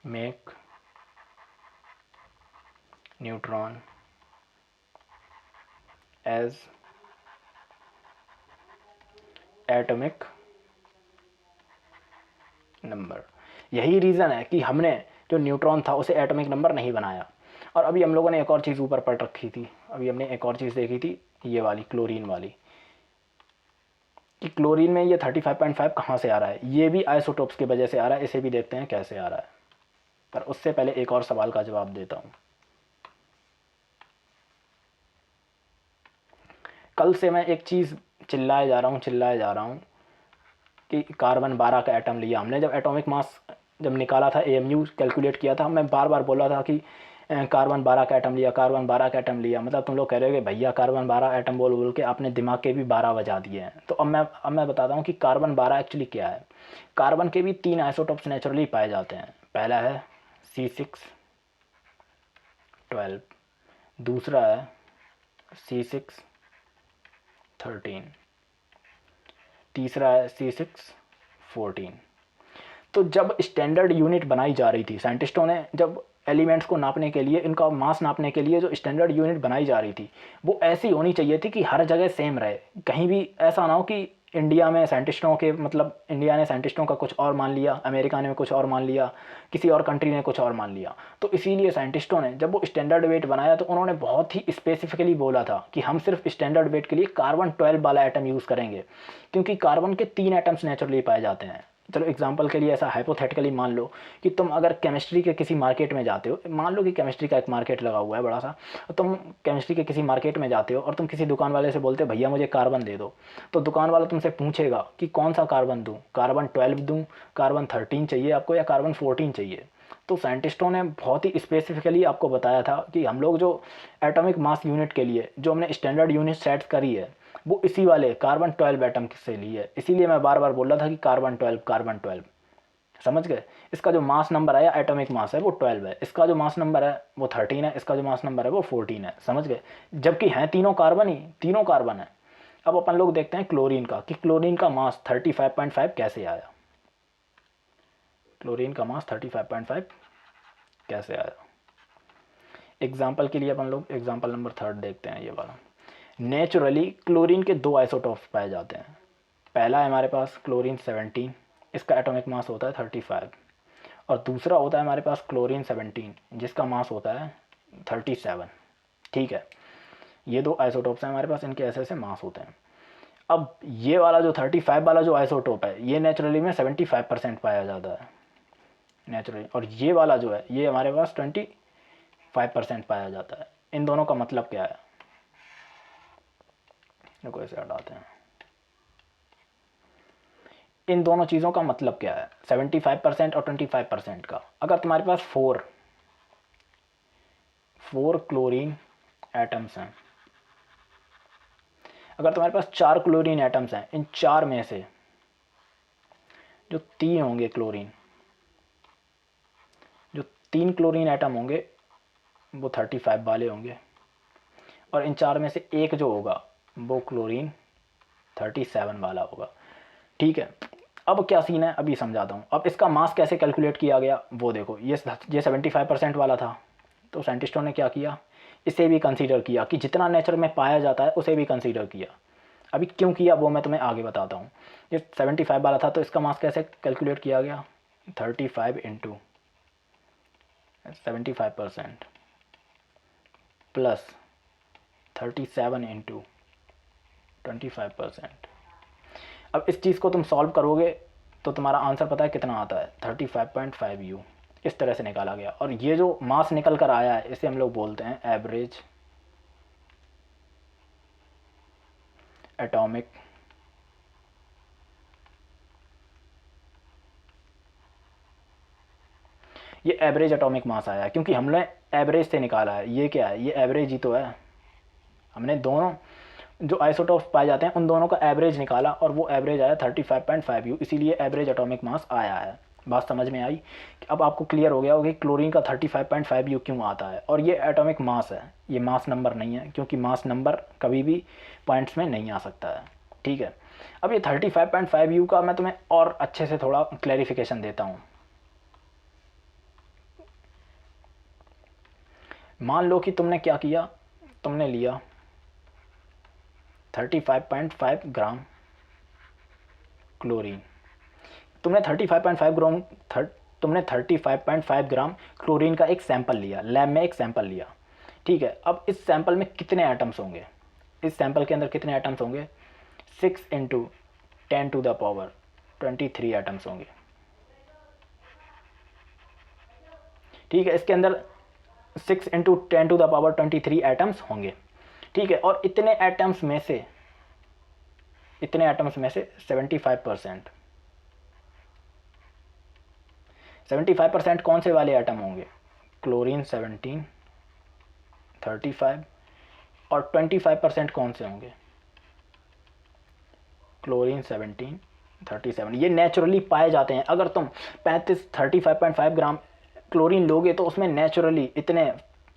make neutron as atomic number. यही रीज़न है कि हमने जो न्यूट्रॉन था उसे एटॉमिक नंबर नहीं बनाया। और अभी हम लोगों ने एक और चीज़ ऊपर पढ़ रखी थी, अभी हमने एक और चीज़ देखी थी, ये वाली क्लोरीन वाली, कि क्लोरीन में ये 35.5 कहाँ से आ रहा है। ये भी आइसोटोप्स की वजह से आ रहा है, इसे भी देखते हैं कैसे आ रहा है। पर उससे पहले एक और सवाल का जवाब देता हूँ। कल से मैं एक चीज़ चिल्लाए जा रहा हूँ कि कार्बन 12 का एटम लिया हमने, जब एटॉमिक मास जब निकाला था, AMU कैलकुलेट किया था, मैं बार बार बोला था कि कार्बन 12 का एटम लिया, कार्बन 12 का एटम लिया। मतलब तुम लोग कह रहे हो कि भैया कार्बन 12 एटम बोल बोल के आपने दिमाग के भी 12 बजा दिए हैं। तो अब मैं बताता हूँ कि कार्बन 12 एक्चुअली क्या है। कार्बन के भी 3 आइसोटोप्स नेचुरली पाए जाते हैं। पहला है C612, दूसरा है C613, तीसरा है C614। तो जब स्टैंडर्ड यूनिट बनाई जा रही थी, साइंटिस्टों ने जब एलिमेंट्स को नापने के लिए, इनका मास नापने के लिए जो स्टैंडर्ड यूनिट बनाई जा रही थी, वो ऐसी होनी चाहिए थी कि हर जगह सेम रहे, कहीं भी ऐसा ना हो कि इंडिया में साइंटिस्टों के मतलब इंडिया ने साइंटिस्टों का कुछ और मान लिया, अमेरिका ने कुछ और मान लिया, किसी और कंट्री ने कुछ और मान लिया। तो इसीलिए साइंटिस्टों ने जब वो स्टैंडर्ड वेट बनाया तो उन्होंने बहुत ही स्पेसिफिकली बोला था कि हम सिर्फ स्टैंडर्ड वेट के लिए कार्बन 12 वाला एटम यूज़ करेंगे, क्योंकि कार्बन के 3 एटम्स नेचुरली पाए जाते हैं। चलो एग्जांपल के लिए ऐसा हाइपोथेटिकली मान लो कि तुम अगर केमिस्ट्री के किसी मार्केट में जाते हो, मान लो कि केमिस्ट्री का एक मार्केट लगा हुआ है बड़ा सा, तुम केमिस्ट्री के किसी मार्केट में जाते हो और तुम किसी दुकान वाले से बोलते हो भैया मुझे कार्बन दे दो, तो दुकान वाला तुमसे पूछेगा कि कौन सा कार्बन दूँ, कार्बन 12 दूँ, कार्बन 13 चाहिए आपको या कार्बन 14 चाहिए। तो साइंटिस्टों ने बहुत ही स्पेसिफिकली आपको बताया था कि हम लोग जो एटॉमिक मास यूनिट के लिए जो हमने स्टैंडर्ड यूनिट सेट करी है वो इसी वाले कार्बन 12 एटम से ली है। इसीलिए मैं बार बार बोल रहा था कि कार्बन 12 कार्बन 12, समझ गए। इसका जो मास नंबर आया एटॉमिक मास है वो 12 है, इसका जो मास नंबर है वो 13 है, इसका जो मास नंबर है वो 14 है, समझ गए। जबकि हैं तीनों कार्बन ही, तीनों कार्बन है। अब अपन लोग देखते हैं क्लोरीन का कि क्लोरीन का मास 35.5 कैसे आया, क्लोरीन का मास 35.5 कैसे आया। एग्जाम्पल के लिए अपन लोग एग्जाम्पल नंबर 3 देखते हैं, ये वाला। नेचुरली क्लोरीन के 2 आइसोटॉप्स पाए जाते हैं। पहला है हमारे पास क्लोरीन 17, इसका एटॉमिक मास होता है 35, और दूसरा होता है हमारे पास क्लोरीन 17 जिसका मास होता है 37। ठीक है, ये 2 आइसोटॉप्स हैं हमारे पास, इनके ऐसे ऐसे मास होते हैं। अब ये वाला जो 35 वाला जो आइसोटॉप है ये नेचुरली में 75% पाया जाता है नेचुरली, और ये वाला जो है ये हमारे पास 25% पाया जाता है। इन दोनों का मतलब क्या है, देखो ऐसे हटाते हैं। इन दोनों चीज़ों का मतलब क्या है, 75% और 25% का। अगर तुम्हारे पास 4 क्लोरीन एटम्स हैं, अगर तुम्हारे पास 4 क्लोरीन एटम्स हैं, इन 4 में से जो 3 होंगे क्लोरीन, जो 3 क्लोरीन एटम होंगे वो 35 वाले होंगे, और इन 4 में से एक जो होगा वो क्लोरीन 37 वाला होगा। ठीक है, अब क्या सीन है अभी समझाता हूँ। अब इसका मास कैसे कैलकुलेट किया गया वो देखो, ये 75% वाला था, तो साइंटिस्टों ने क्या किया, इसे भी कंसीडर किया कि जितना नेचर में पाया जाता है उसे भी कंसीडर किया। अभी क्यों किया वो मैं तुम्हें आगे बताता हूँ। ये 75 वाला था तो इसका मास कैसे कैलकुलेट किया गया, 35 इंटू 75% प्लस 37 इंटू 25%। अब इस चीज़ को तुम सॉल्व करोगे तो तुम्हारा आंसर पता है कितना आता है, 35.5 U। इस तरह से निकाला गया, और ये जो मास निकल कर आया है इसे हम लोग बोलते हैं एवरेज एटॉमिक ये एवरेज एटॉमिक मास आया है क्योंकि हमने एवरेज से निकाला है। ये क्या है, ये एवरेज ही तो है। हमने दोनों जो आइसोटॉप्स पाए जाते हैं उन दोनों का एवरेज निकाला और वो एवरेज आया 35.5 U, इसीलिए एवरेज एटॉमिक मास आया है। बात समझ में आई। अब आपको क्लियर हो गया होगा कि क्लोरीन का 35.5 U क्यों आता है, और ये एटॉमिक मास है, ये मास नंबर नहीं है, क्योंकि मास नंबर कभी भी पॉइंट्स में नहीं आ सकता है। ठीक है, अब ये 35.5 U का मैं तुम्हें और अच्छे से थोड़ा क्लैरिफिकेशन देता हूँ। मान लो कि तुमने क्या किया, तुमने लिया 35.5 ग्राम क्लोरीन, तुमने 35.5 ग्राम क्लोरीन का एक सैंपल लिया, लैब में एक सैंपल लिया। ठीक है, अब इस सैंपल में कितने एटम्स होंगे, इस सैंपल के अंदर कितने एटम्स होंगे, 6 into 10 to the power 23 atoms होंगे। ठीक है, इसके अंदर 6 into 10 to the power 23 atoms होंगे। ठीक है, और इतने एटम्स में से 75% कौन से वाले एटम होंगे, क्लोरीन 17, 35, और 25% कौन से होंगे, क्लोरीन 17, 37। ये नेचुरली पाए जाते हैं। अगर तुम 35.5 ग्राम क्लोरीन लोगे तो उसमें नेचुरली इतने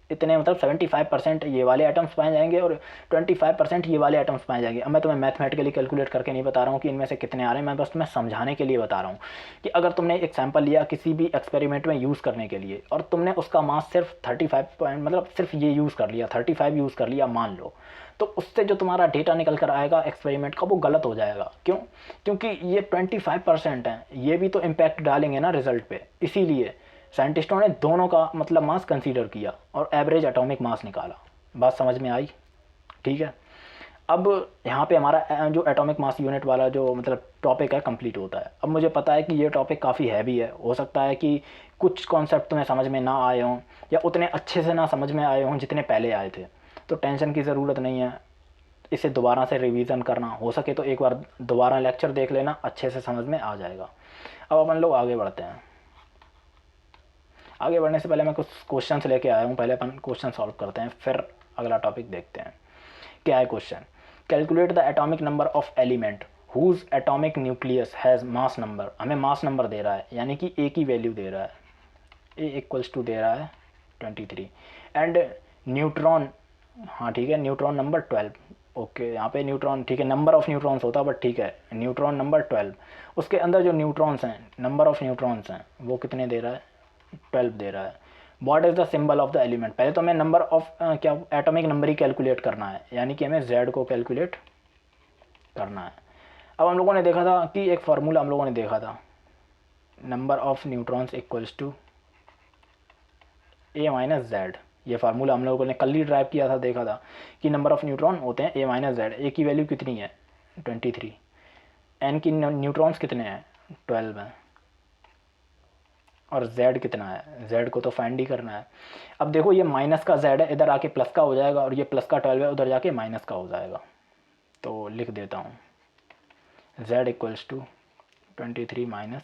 इतने मतलब 75% ये वाले एटम्स पाए जाएंगे और 25% ये वाले एटम्स पाए जाएंगे। अब मैं तुम्हें मैथमेटिकली कैलकुलेट करके नहीं बता रहा हूँ कि इनमें से कितने आ रहे हैं, मैं बस तुम्हें समझाने के लिए बता रहा हूँ कि अगर तुमने एक सैंपल लिया किसी भी एक्सपेरिमेंट में यूज़ करने के लिए और तुमने उसका मास सिर्फ 35 मतलब सिर्फ ये यूज़ कर लिया, 35 यूज़ कर लिया मान लो, तो उससे जो तुम्हारा डेटा निकल कर आएगा एक्सपेरिमेंट का वो गलत हो जाएगा। क्यों? क्योंकि ये 25% है, ये भी तो इम्पैक्ट डालेंगे ना रिजल्ट पे। इसीलिए साइंटिस्टों ने दोनों का मतलब मास कंसीडर किया और एवरेज एटॉमिक मास निकाला। बात समझ में आई? ठीक है। अब यहाँ पे हमारा जो एटॉमिक मास यूनिट वाला जो मतलब टॉपिक है कंप्लीट होता है। अब मुझे पता है कि ये टॉपिक काफ़ी हैवी है, हो सकता है कि कुछ कॉन्सेप्ट तुम्हें समझ में ना आए हों या उतने अच्छे से ना समझ में आए हों जितने पहले आए थे, तो टेंशन की ज़रूरत नहीं है। इसे दोबारा से रिवीजन करना, हो सके तो एक बार दोबारा लेक्चर देख लेना, अच्छे से समझ में आ जाएगा। अब अपन लोग आगे बढ़ते हैं। आगे बढ़ने से पहले मैं कुछ क्वेश्चंस लेके आया हूँ, पहले अपन क्वेश्चन सॉल्व करते हैं, फिर अगला टॉपिक देखते हैं। क्या है question? Calculate the atomic number of element whose atomic nucleus has mass number. हमें मास नंबर दे रहा है, यानी कि ए की वैल्यू दे रहा है, ए इक्वल्स टू दे रहा है 23 एंड न्यूट्रॉन, हाँ ठीक है, न्यूट्रॉन नंबर 12। ओके, यहाँ पे न्यूट्रॉन ठीक है, नंबर ऑफ न्यूट्रॉन्स होता बट ठीक है, न्यूट्रॉन नंबर 12। उसके अंदर जो न्यूट्रॉन्स हैं, नंबर ऑफ न्यूट्रॉन्स हैं, वो कितने दे रहा है? 12 दे रहा है। What is the symbol of the element? पहले तो हमें नंबर ऑफ क्या एटॉमिक नंबर ही कैलकुलेट करना है, यानी कि हमें Z को कैलकुलेट करना है। अब हम लोगों ने देखा था कि एक फार्मूला हम लोगों ने देखा था, number of neutrons equals to A minus Z। ये फार्मूला हम लोगों ने कल ही ड्राइव किया था, देखा था कि नंबर ऑफ न्यूट्रॉन होते हैं A माइनस Z। ए की वैल्यू कितनी है? 23। एन की न्यूट्रॉन्स कितने हैं? 12 हैं। और Z कितना है? Z को तो फाइंड ही करना है। अब देखो ये माइनस का Z है, इधर आके प्लस का हो जाएगा, और ये प्लस का 12 है, उधर जाके माइनस का हो जाएगा। तो लिख देता हूँ Z इक्वल्स टू 23 माइनस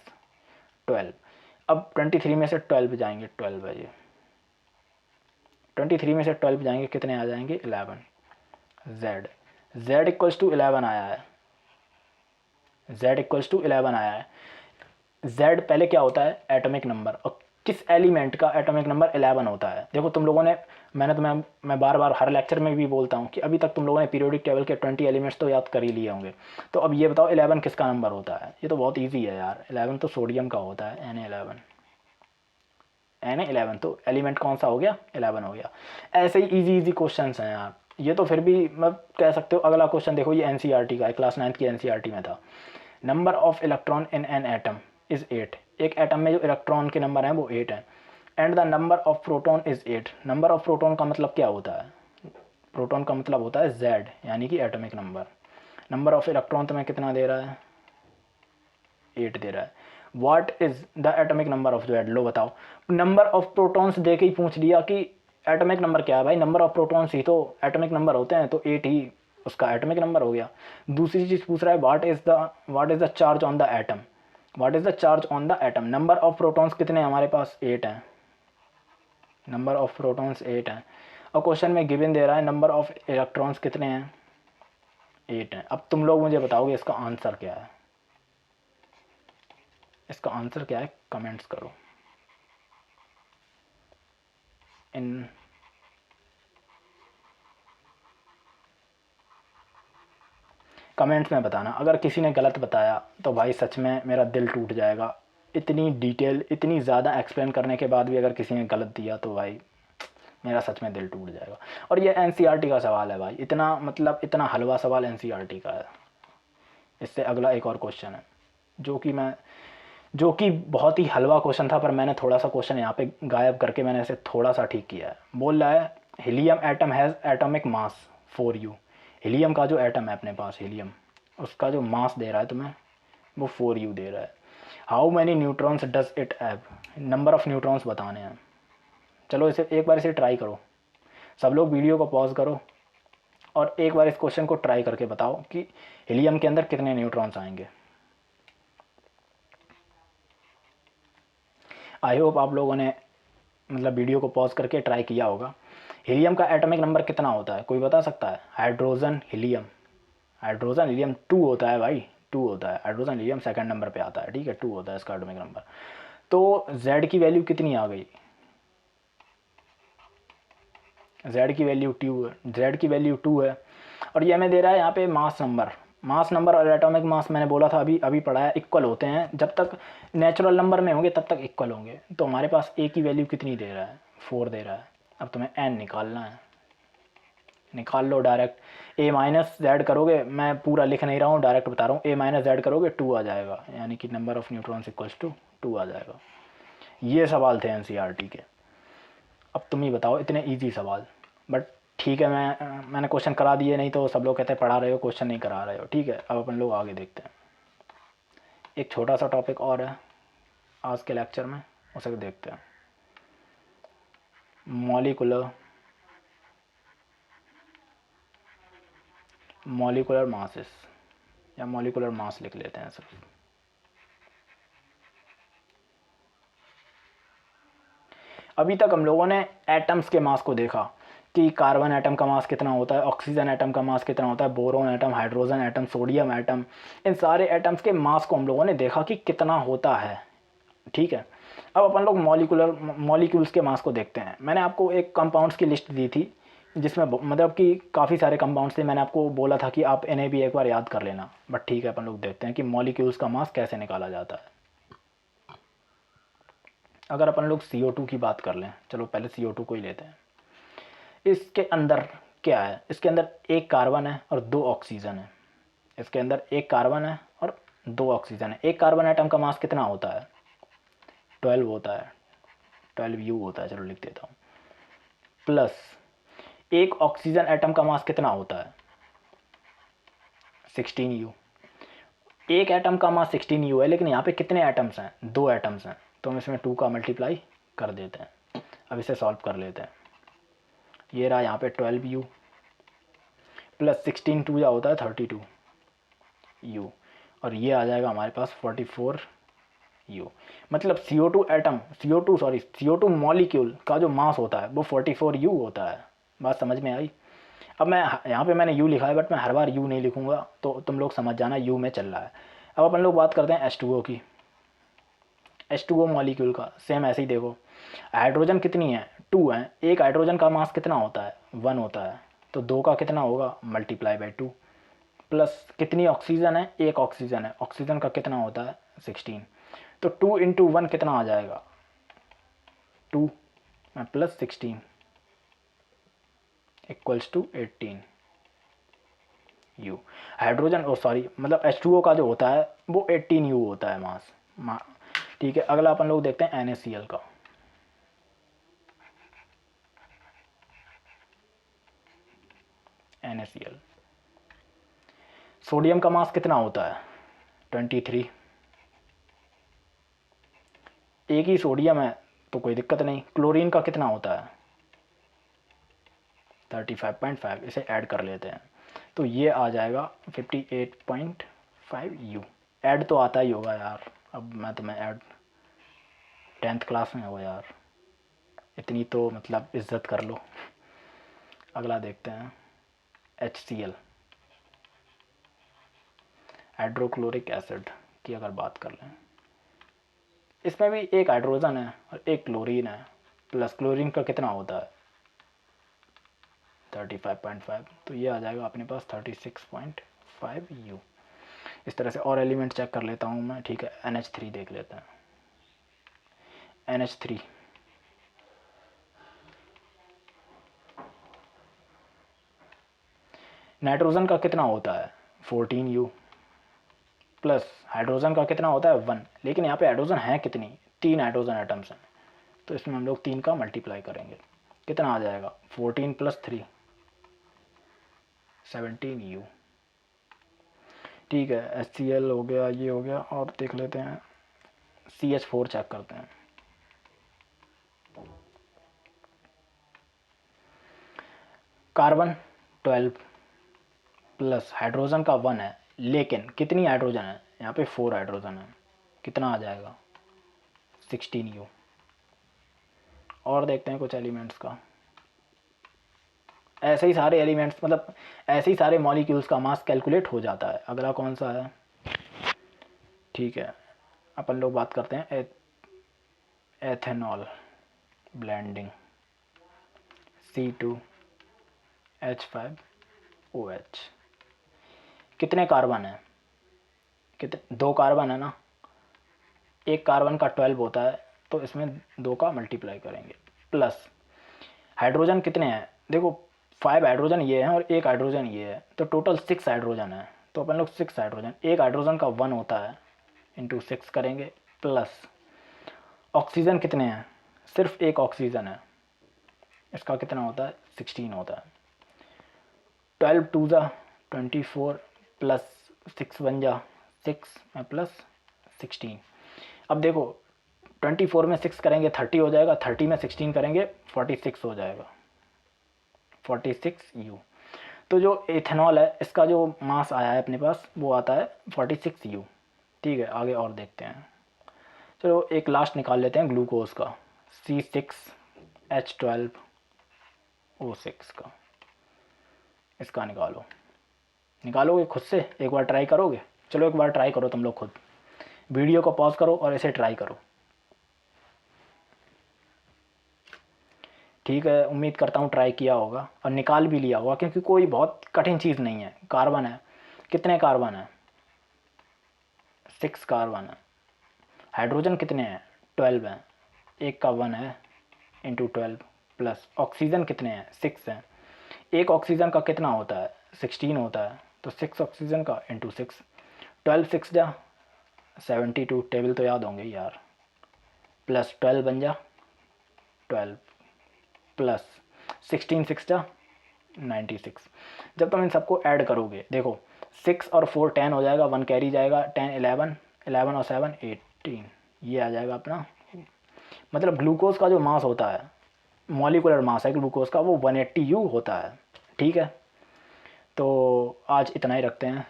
12। अब 23 में से 12 जाएंगे, 12 है ये, 23 में से 12 जाएंगे, कितने आ जाएंगे? 11। Z इक्वल्स टू 11 आया है, Z इक्वल्स टू 11 आया है। Z पहले क्या होता है? Atomic number. और किस एलिमेंट का एटॉमिक नंबर 11 होता है? देखो तुम लोगों ने, मैं बार बार हर लेक्चर में भी बोलता हूँ कि अभी तक तुम लोगों ने पीरियोडिक टेबल के 20 एलिमेंट्स तो याद कर ही लिए होंगे। तो अब ये बताओ 11 किसका नंबर होता है? ये तो बहुत ईजी है यार, 11 तो सोडियम का होता है, Na11। Na11 तो एलिमेंट कौन सा हो गया? 11 हो गया। ऐसे ही ईजी क्वेश्चन हैं यार ये तो। फिर भी मैं कह सकते हो अगला क्वेश्चन देखो, ये NCERT का है, क्लास 9th की NCERT में था। Number of electron in an atom is 8। एक एटम में जो इलेक्ट्रॉन के नंबर हैं वो 8 हैं। And the number of proton is 8। Number of proton का मतलब क्या होता है? प्रोटॉन का मतलब होता है Z, यानी कि atomic number. Number of electron तुम्हें कितना दे रहा है? 8 दे रहा है। What is the atomic number of Z? लो बताओ। नंबर ऑफ प्रोटॉन्स दे के ही पूछ लिया कि एटॉमिक नंबर क्या है भाई, नंबर ऑफ प्रोटॉन्स ही तो एटॉमिक नंबर होते हैं, तो 8 ही उसका एटॉमिक नंबर हो गया। दूसरी चीज़ पूछ रहा है what is the charge on the atom. What is the charge on the atom? Number of protons कितने हैं हमारे पास? 8 हैं। नंबर ऑफ प्रोटॉन्स 8 हैं। और क्वेश्चन में गिवन दे रहा है नंबर ऑफ इलेक्ट्रॉन्स कितने हैं? 8 हैं। अब तुम लोग मुझे बताओगे इसका आंसर क्या है? इसका आंसर क्या है? कमेंट्स करो इन कमेंट्स में बताना। अगर किसी ने गलत बताया तो भाई सच में मेरा दिल टूट जाएगा। इतनी डिटेल, इतनी ज़्यादा एक्सप्लेन करने के बाद भी अगर किसी ने गलत दिया तो भाई मेरा सच में दिल टूट जाएगा। और ये NCERT का सवाल है भाई, इतना मतलब इतना हलवा सवाल NCERT का है। इससे अगला एक और क्वेश्चन है जो कि बहुत ही हलवा क्वेश्चन था, पर मैंने थोड़ा सा क्वेश्चन यहाँ पे गायब करके मैंने इसे थोड़ा सा ठीक किया है। बोल रहा है helium atom has atomic mass 4U। Helium का जो एटम है अपने पास, हीलियम, उसका जो मास दे रहा है तुम्हें वो 4U दे रहा है। How many neutrons does it have? Number of neutrons बताने हैं। चलो इसे एक बार इसे ट्राई करो, सब लोग वीडियो को पॉज करो और एक बार इस क्वेश्चन को ट्राई करके बताओ कि हीलियम के अंदर कितने न्यूट्रॉन्स आएंगे। आई होप आप लोगों ने मतलब वीडियो को पॉज करके ट्राई किया होगा। हीलियम का एटॉमिक नंबर कितना होता है? कोई बता सकता है? हाइड्रोजन हीलियम 2 होता है भाई, 2 होता है। हाइड्रोजन हीलियम सेकंड नंबर पे आता है, ठीक है, 2 होता है इसका एटॉमिक नंबर। तो Z की वैल्यू कितनी आ गई? जेड की वैल्यू 2 है, जेड की वैल्यू 2 है, और ये हमें दे रहा है यहाँ पे मास नंबर और एटॉमिक मास मैंने बोला था अभी पढ़ा है, इक्वल होते हैं जब तक नेचुरल नंबर में होंगे तब तक इक्वल होंगे। तो हमारे पास ए की वैल्यू कितनी दे रहा है, 4 दे रहा है। अब तुम्हें एन निकालना है, निकाल लो डायरेक्ट। ए माइनस जेड करोगे, मैं पूरा लिख नहीं रहा हूँ, डायरेक्ट बता रहा हूँ, ए माइनस जेड करोगे 2 आ जाएगा, यानी कि number of neutrons equals to 2 आ जाएगा। ये सवाल थे एनसीईआरटी के। अब तुम ही बताओ, इतने ईजी सवाल, बट ठीक है, मैंने क्वेश्चन करा दिए, नहीं तो सब लोग कहते हैं पढ़ा रहे हो क्वेश्चन नहीं करा रहे हो। ठीक है, अब अपन लोग आगे देखते हैं। एक छोटा सा टॉपिक और है आज के लेक्चर में, उसे देखते हैं। मॉलिकुलर मासेस, या मॉलिकुलर मास लिख लेते हैं सिर्फ। अभी तक हम लोगों ने एटम्स के मास को देखा कि कार्बन एटम का मास कितना होता है, ऑक्सीजन एटम का मास कितना होता है, boron atom, hydrogen atom, sodium atom, इन सारे एटम्स के मास को हम लोगों ने देखा कि कितना होता है। ठीक है, अब अपन लोग मॉलिक्यूल्स के मास को देखते हैं। मैंने आपको एक कंपाउंड्स की लिस्ट दी थी जिसमें मतलब कि काफ़ी सारे कंपाउंड्स थे, मैंने आपको बोला था कि आप इन्हें भी एक बार याद कर लेना, बट ठीक है, अपन लोग देखते हैं कि मॉलिक्यूल्स का मास कैसे निकाला जाता है। अगर अपन लोग CO2 की बात कर लें, चलो पहले CO2 को ही लेते हैं। इसके अंदर क्या है, इसके अंदर एक कार्बन है और 2 ऑक्सीजन है। इसके अंदर एक कार्बन है और 2 ऑक्सीजन है। एक कार्बन एटम का मास कितना होता है, 12 होता है, 12U होता है, चलो लिख देता हूँ। प्लस एक ऑक्सीजन एटम का मास कितना होता है, 16U। एक एटम का मास 16U है, लेकिन यहाँ पे कितने एटम्स हैं, 2 एटम्स हैं, तो हम इसमें 2 का मल्टीप्लाई कर देते हैं। अब इसे सॉल्व कर लेते हैं। ये रहा यहाँ पे 12U प्लस 16 2 या होता है 32U, और ये आ जाएगा हमारे पास 44U। मतलब CO2 मॉलिक्यूल का जो मास होता है वो 44U होता है। बात समझ में आई? अब मैं यहाँ पे मैंने U लिखा है, बट मैं हर बार U नहीं लिखूँगा, तो तुम लोग समझ जाना U में चल रहा है। अब अपन लोग बात करते हैं H2O की। H2O मॉलिक्यूल का सेम ऐसे ही देखो, हाइड्रोजन कितनी है, 2 है। एक हाइड्रोजन का मास कितना होता है, 1 होता है, तो 2 का कितना होगा, मल्टीप्लाई बाई 2। प्लस कितनी ऑक्सीजन है, एक ऑक्सीजन है, ऑक्सीजन का कितना होता है, 16, तो 2 इंटू 1 कितना आ जाएगा, 2 plus 16 equals to 18U। Hydrogen मतलब H2O का जो होता है वो 18U होता है मास। ठीक है, अगला अपन लोग देखते हैं NaCl का। NaCl, सोडियम का मास कितना होता है, 23। एक ही सोडियम है तो कोई दिक्कत नहीं। क्लोरीन का कितना होता है, 35.5, इसे ऐड कर लेते हैं तो ये आ जाएगा 58.5U। ऐड तो आता ही होगा यार, अब मैं तुम्हें ऐड 10th क्लास में हो यार, इतनी तो मतलब इज्जत कर लो। अगला देखते हैं HCl, हाइड्रोक्लोरिक एसिड की अगर बात कर लें, इसमें भी एक हाइड्रोजन है और एक क्लोरीन है। प्लस क्लोरीन का कितना होता है, 35.5, तो ये आ जाएगा अपने पास 36.5U। इस तरह से और एलिमेंट चेक कर लेता हूँ मैं। ठीक है, NH3 देख लेते हैं। NH3, नाइट्रोजन का कितना होता है, 14U। प्लस हाइड्रोजन का कितना होता है, 1, लेकिन यहाँ पे हाइड्रोजन है कितनी, 3 हाइड्रोजन एटम्स हैं, तो इसमें हम लोग 3 का मल्टीप्लाई करेंगे, कितना आ जाएगा, 14 प्लस 3 17U। ठीक है, HCl हो गया, ये हो गया, और देख लेते हैं CH4 चेक करते हैं। कार्बन 12 प्लस हाइड्रोजन का 1 है, लेकिन कितनी हाइड्रोजन है, यहाँ पे 4 हाइड्रोजन है, कितना आ जाएगा, 16U। और देखते हैं कुछ एलिमेंट्स का। ऐसे ही सारे एलिमेंट्स मतलब ऐसे ही सारे मॉलिक्यूल्स का मास कैलकुलेट हो जाता है। अगला कौन सा है, ठीक है, अपन लोग बात करते हैं एथेनॉल ब्लेंडिंग, C2 H5OH। कितने कार्बन है? कितने? 2 कार्बन है ना, एक कार्बन का 12 होता है, तो इसमें 2 का मल्टीप्लाई करेंगे। प्लस हाइड्रोजन कितने हैं? देखो 5 हाइड्रोजन ये हैं और एक हाइड्रोजन ये है, तो टोटल 6 हाइड्रोजन है। तो अपन लोग 6 हाइड्रोजन, एक हाइड्रोजन का 1 होता है, इंटू 6 करेंगे। प्लस ऑक्सीजन कितने हैं? सिर्फ एक ऑक्सीजन है, इसका कितना होता है? 16 होता है। 12 2 जा 24 प्लस 6 1 जा 6 प्लस 16। अब देखो 24 में 6 करेंगे 30 हो जाएगा, 30 में 16 करेंगे 46 हो जाएगा, 46U। तो जो इथेनॉल है इसका जो मास आया है अपने पास वो आता है 46U। ठीक है, आगे और देखते हैं। चलो एक लास्ट निकाल लेते हैं ग्लूकोज का, C6H12O6 का। इसका निकालोगे खुद से? एक बार ट्राई करोगे? चलो एक बार ट्राई करो तुम लोग खुद, वीडियो को पॉज करो और इसे ट्राई करो। ठीक है, उम्मीद करता हूँ ट्राई किया होगा और निकाल भी लिया होगा, क्योंकि कोई बहुत कठिन चीज़ नहीं है। कार्बन है, कितने कार्बन है? 6 कार्बन है। हाइड्रोजन कितने हैं? 12 हैं, एक का 1 है, इंटू 12। प्लस ऑक्सीजन कितने हैं? 6 हैं, एक ऑक्सीजन का कितना होता है? 16 होता है, तो 6 ऑक्सीजन का इंटू 6। 12 6 जा 72, टेबल तो याद होंगे यार। प्लस 12 बन जा 12, प्लस 16 6 जा 96। जब तुम इन सबको ऐड करोगे, देखो 6 और 4 10 हो जाएगा, 1 कैरी जाएगा, 10 11, 11 और 7 18, ये आ जाएगा अपना। मतलब ग्लूकोज का जो मास होता है, मॉलिकुलर मास है ग्लूकोज का, वो 180U होता है। ठीक है, तो आज इतना ही रखते हैं।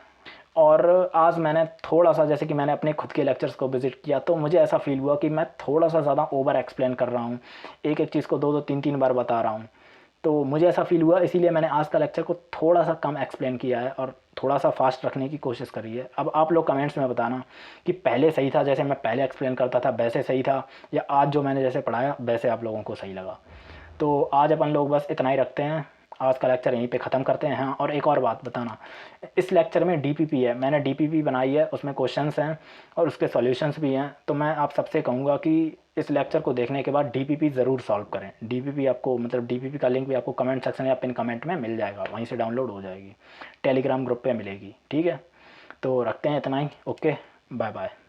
और आज मैंने थोड़ा सा, जैसे कि मैंने अपने खुद के लेक्चर्स को विज़िट किया, तो मुझे ऐसा फील हुआ कि मैं थोड़ा सा ज़्यादा ओवर एक्सप्लेन कर रहा हूँ, एक एक चीज़ को 2 2 3 3 बार बता रहा हूँ। तो मुझे ऐसा फील हुआ, इसीलिए मैंने आज का लेक्चर को थोड़ा सा कम एक्सप्लेन किया है और थोड़ा सा फास्ट रखने की कोशिश करी है। अब आप लोग कमेंट्स में बताना कि पहले सही था, जैसे मैं पहले एक्सप्लेन करता था वैसे सही था, या आज जो मैंने जैसे पढ़ाया वैसे आप लोगों को सही लगा। तो आज अपन लोग बस इतना ही रखते हैं, आज का लेक्चर यहीं पे ख़त्म करते हैं। हाँ, और एक और बात बताना, इस लेक्चर में डीपीपी है, मैंने डीपीपी बनाई है, उसमें क्वेश्चंस हैं और उसके सॉल्यूशंस भी हैं। तो मैं आप सबसे कहूँगा कि इस लेक्चर को देखने के बाद डीपीपी ज़रूर सॉल्व करें। डीपीपी आपको, मतलब डीपीपी का लिंक भी आपको कमेंट सेक्शन या पिन कमेंट में मिल जाएगा, वहीं से डाउनलोड हो जाएगी, टेलीग्राम ग्रुप पर मिलेगी। ठीक है, तो रखते हैं इतना ही। Okay, bye bye.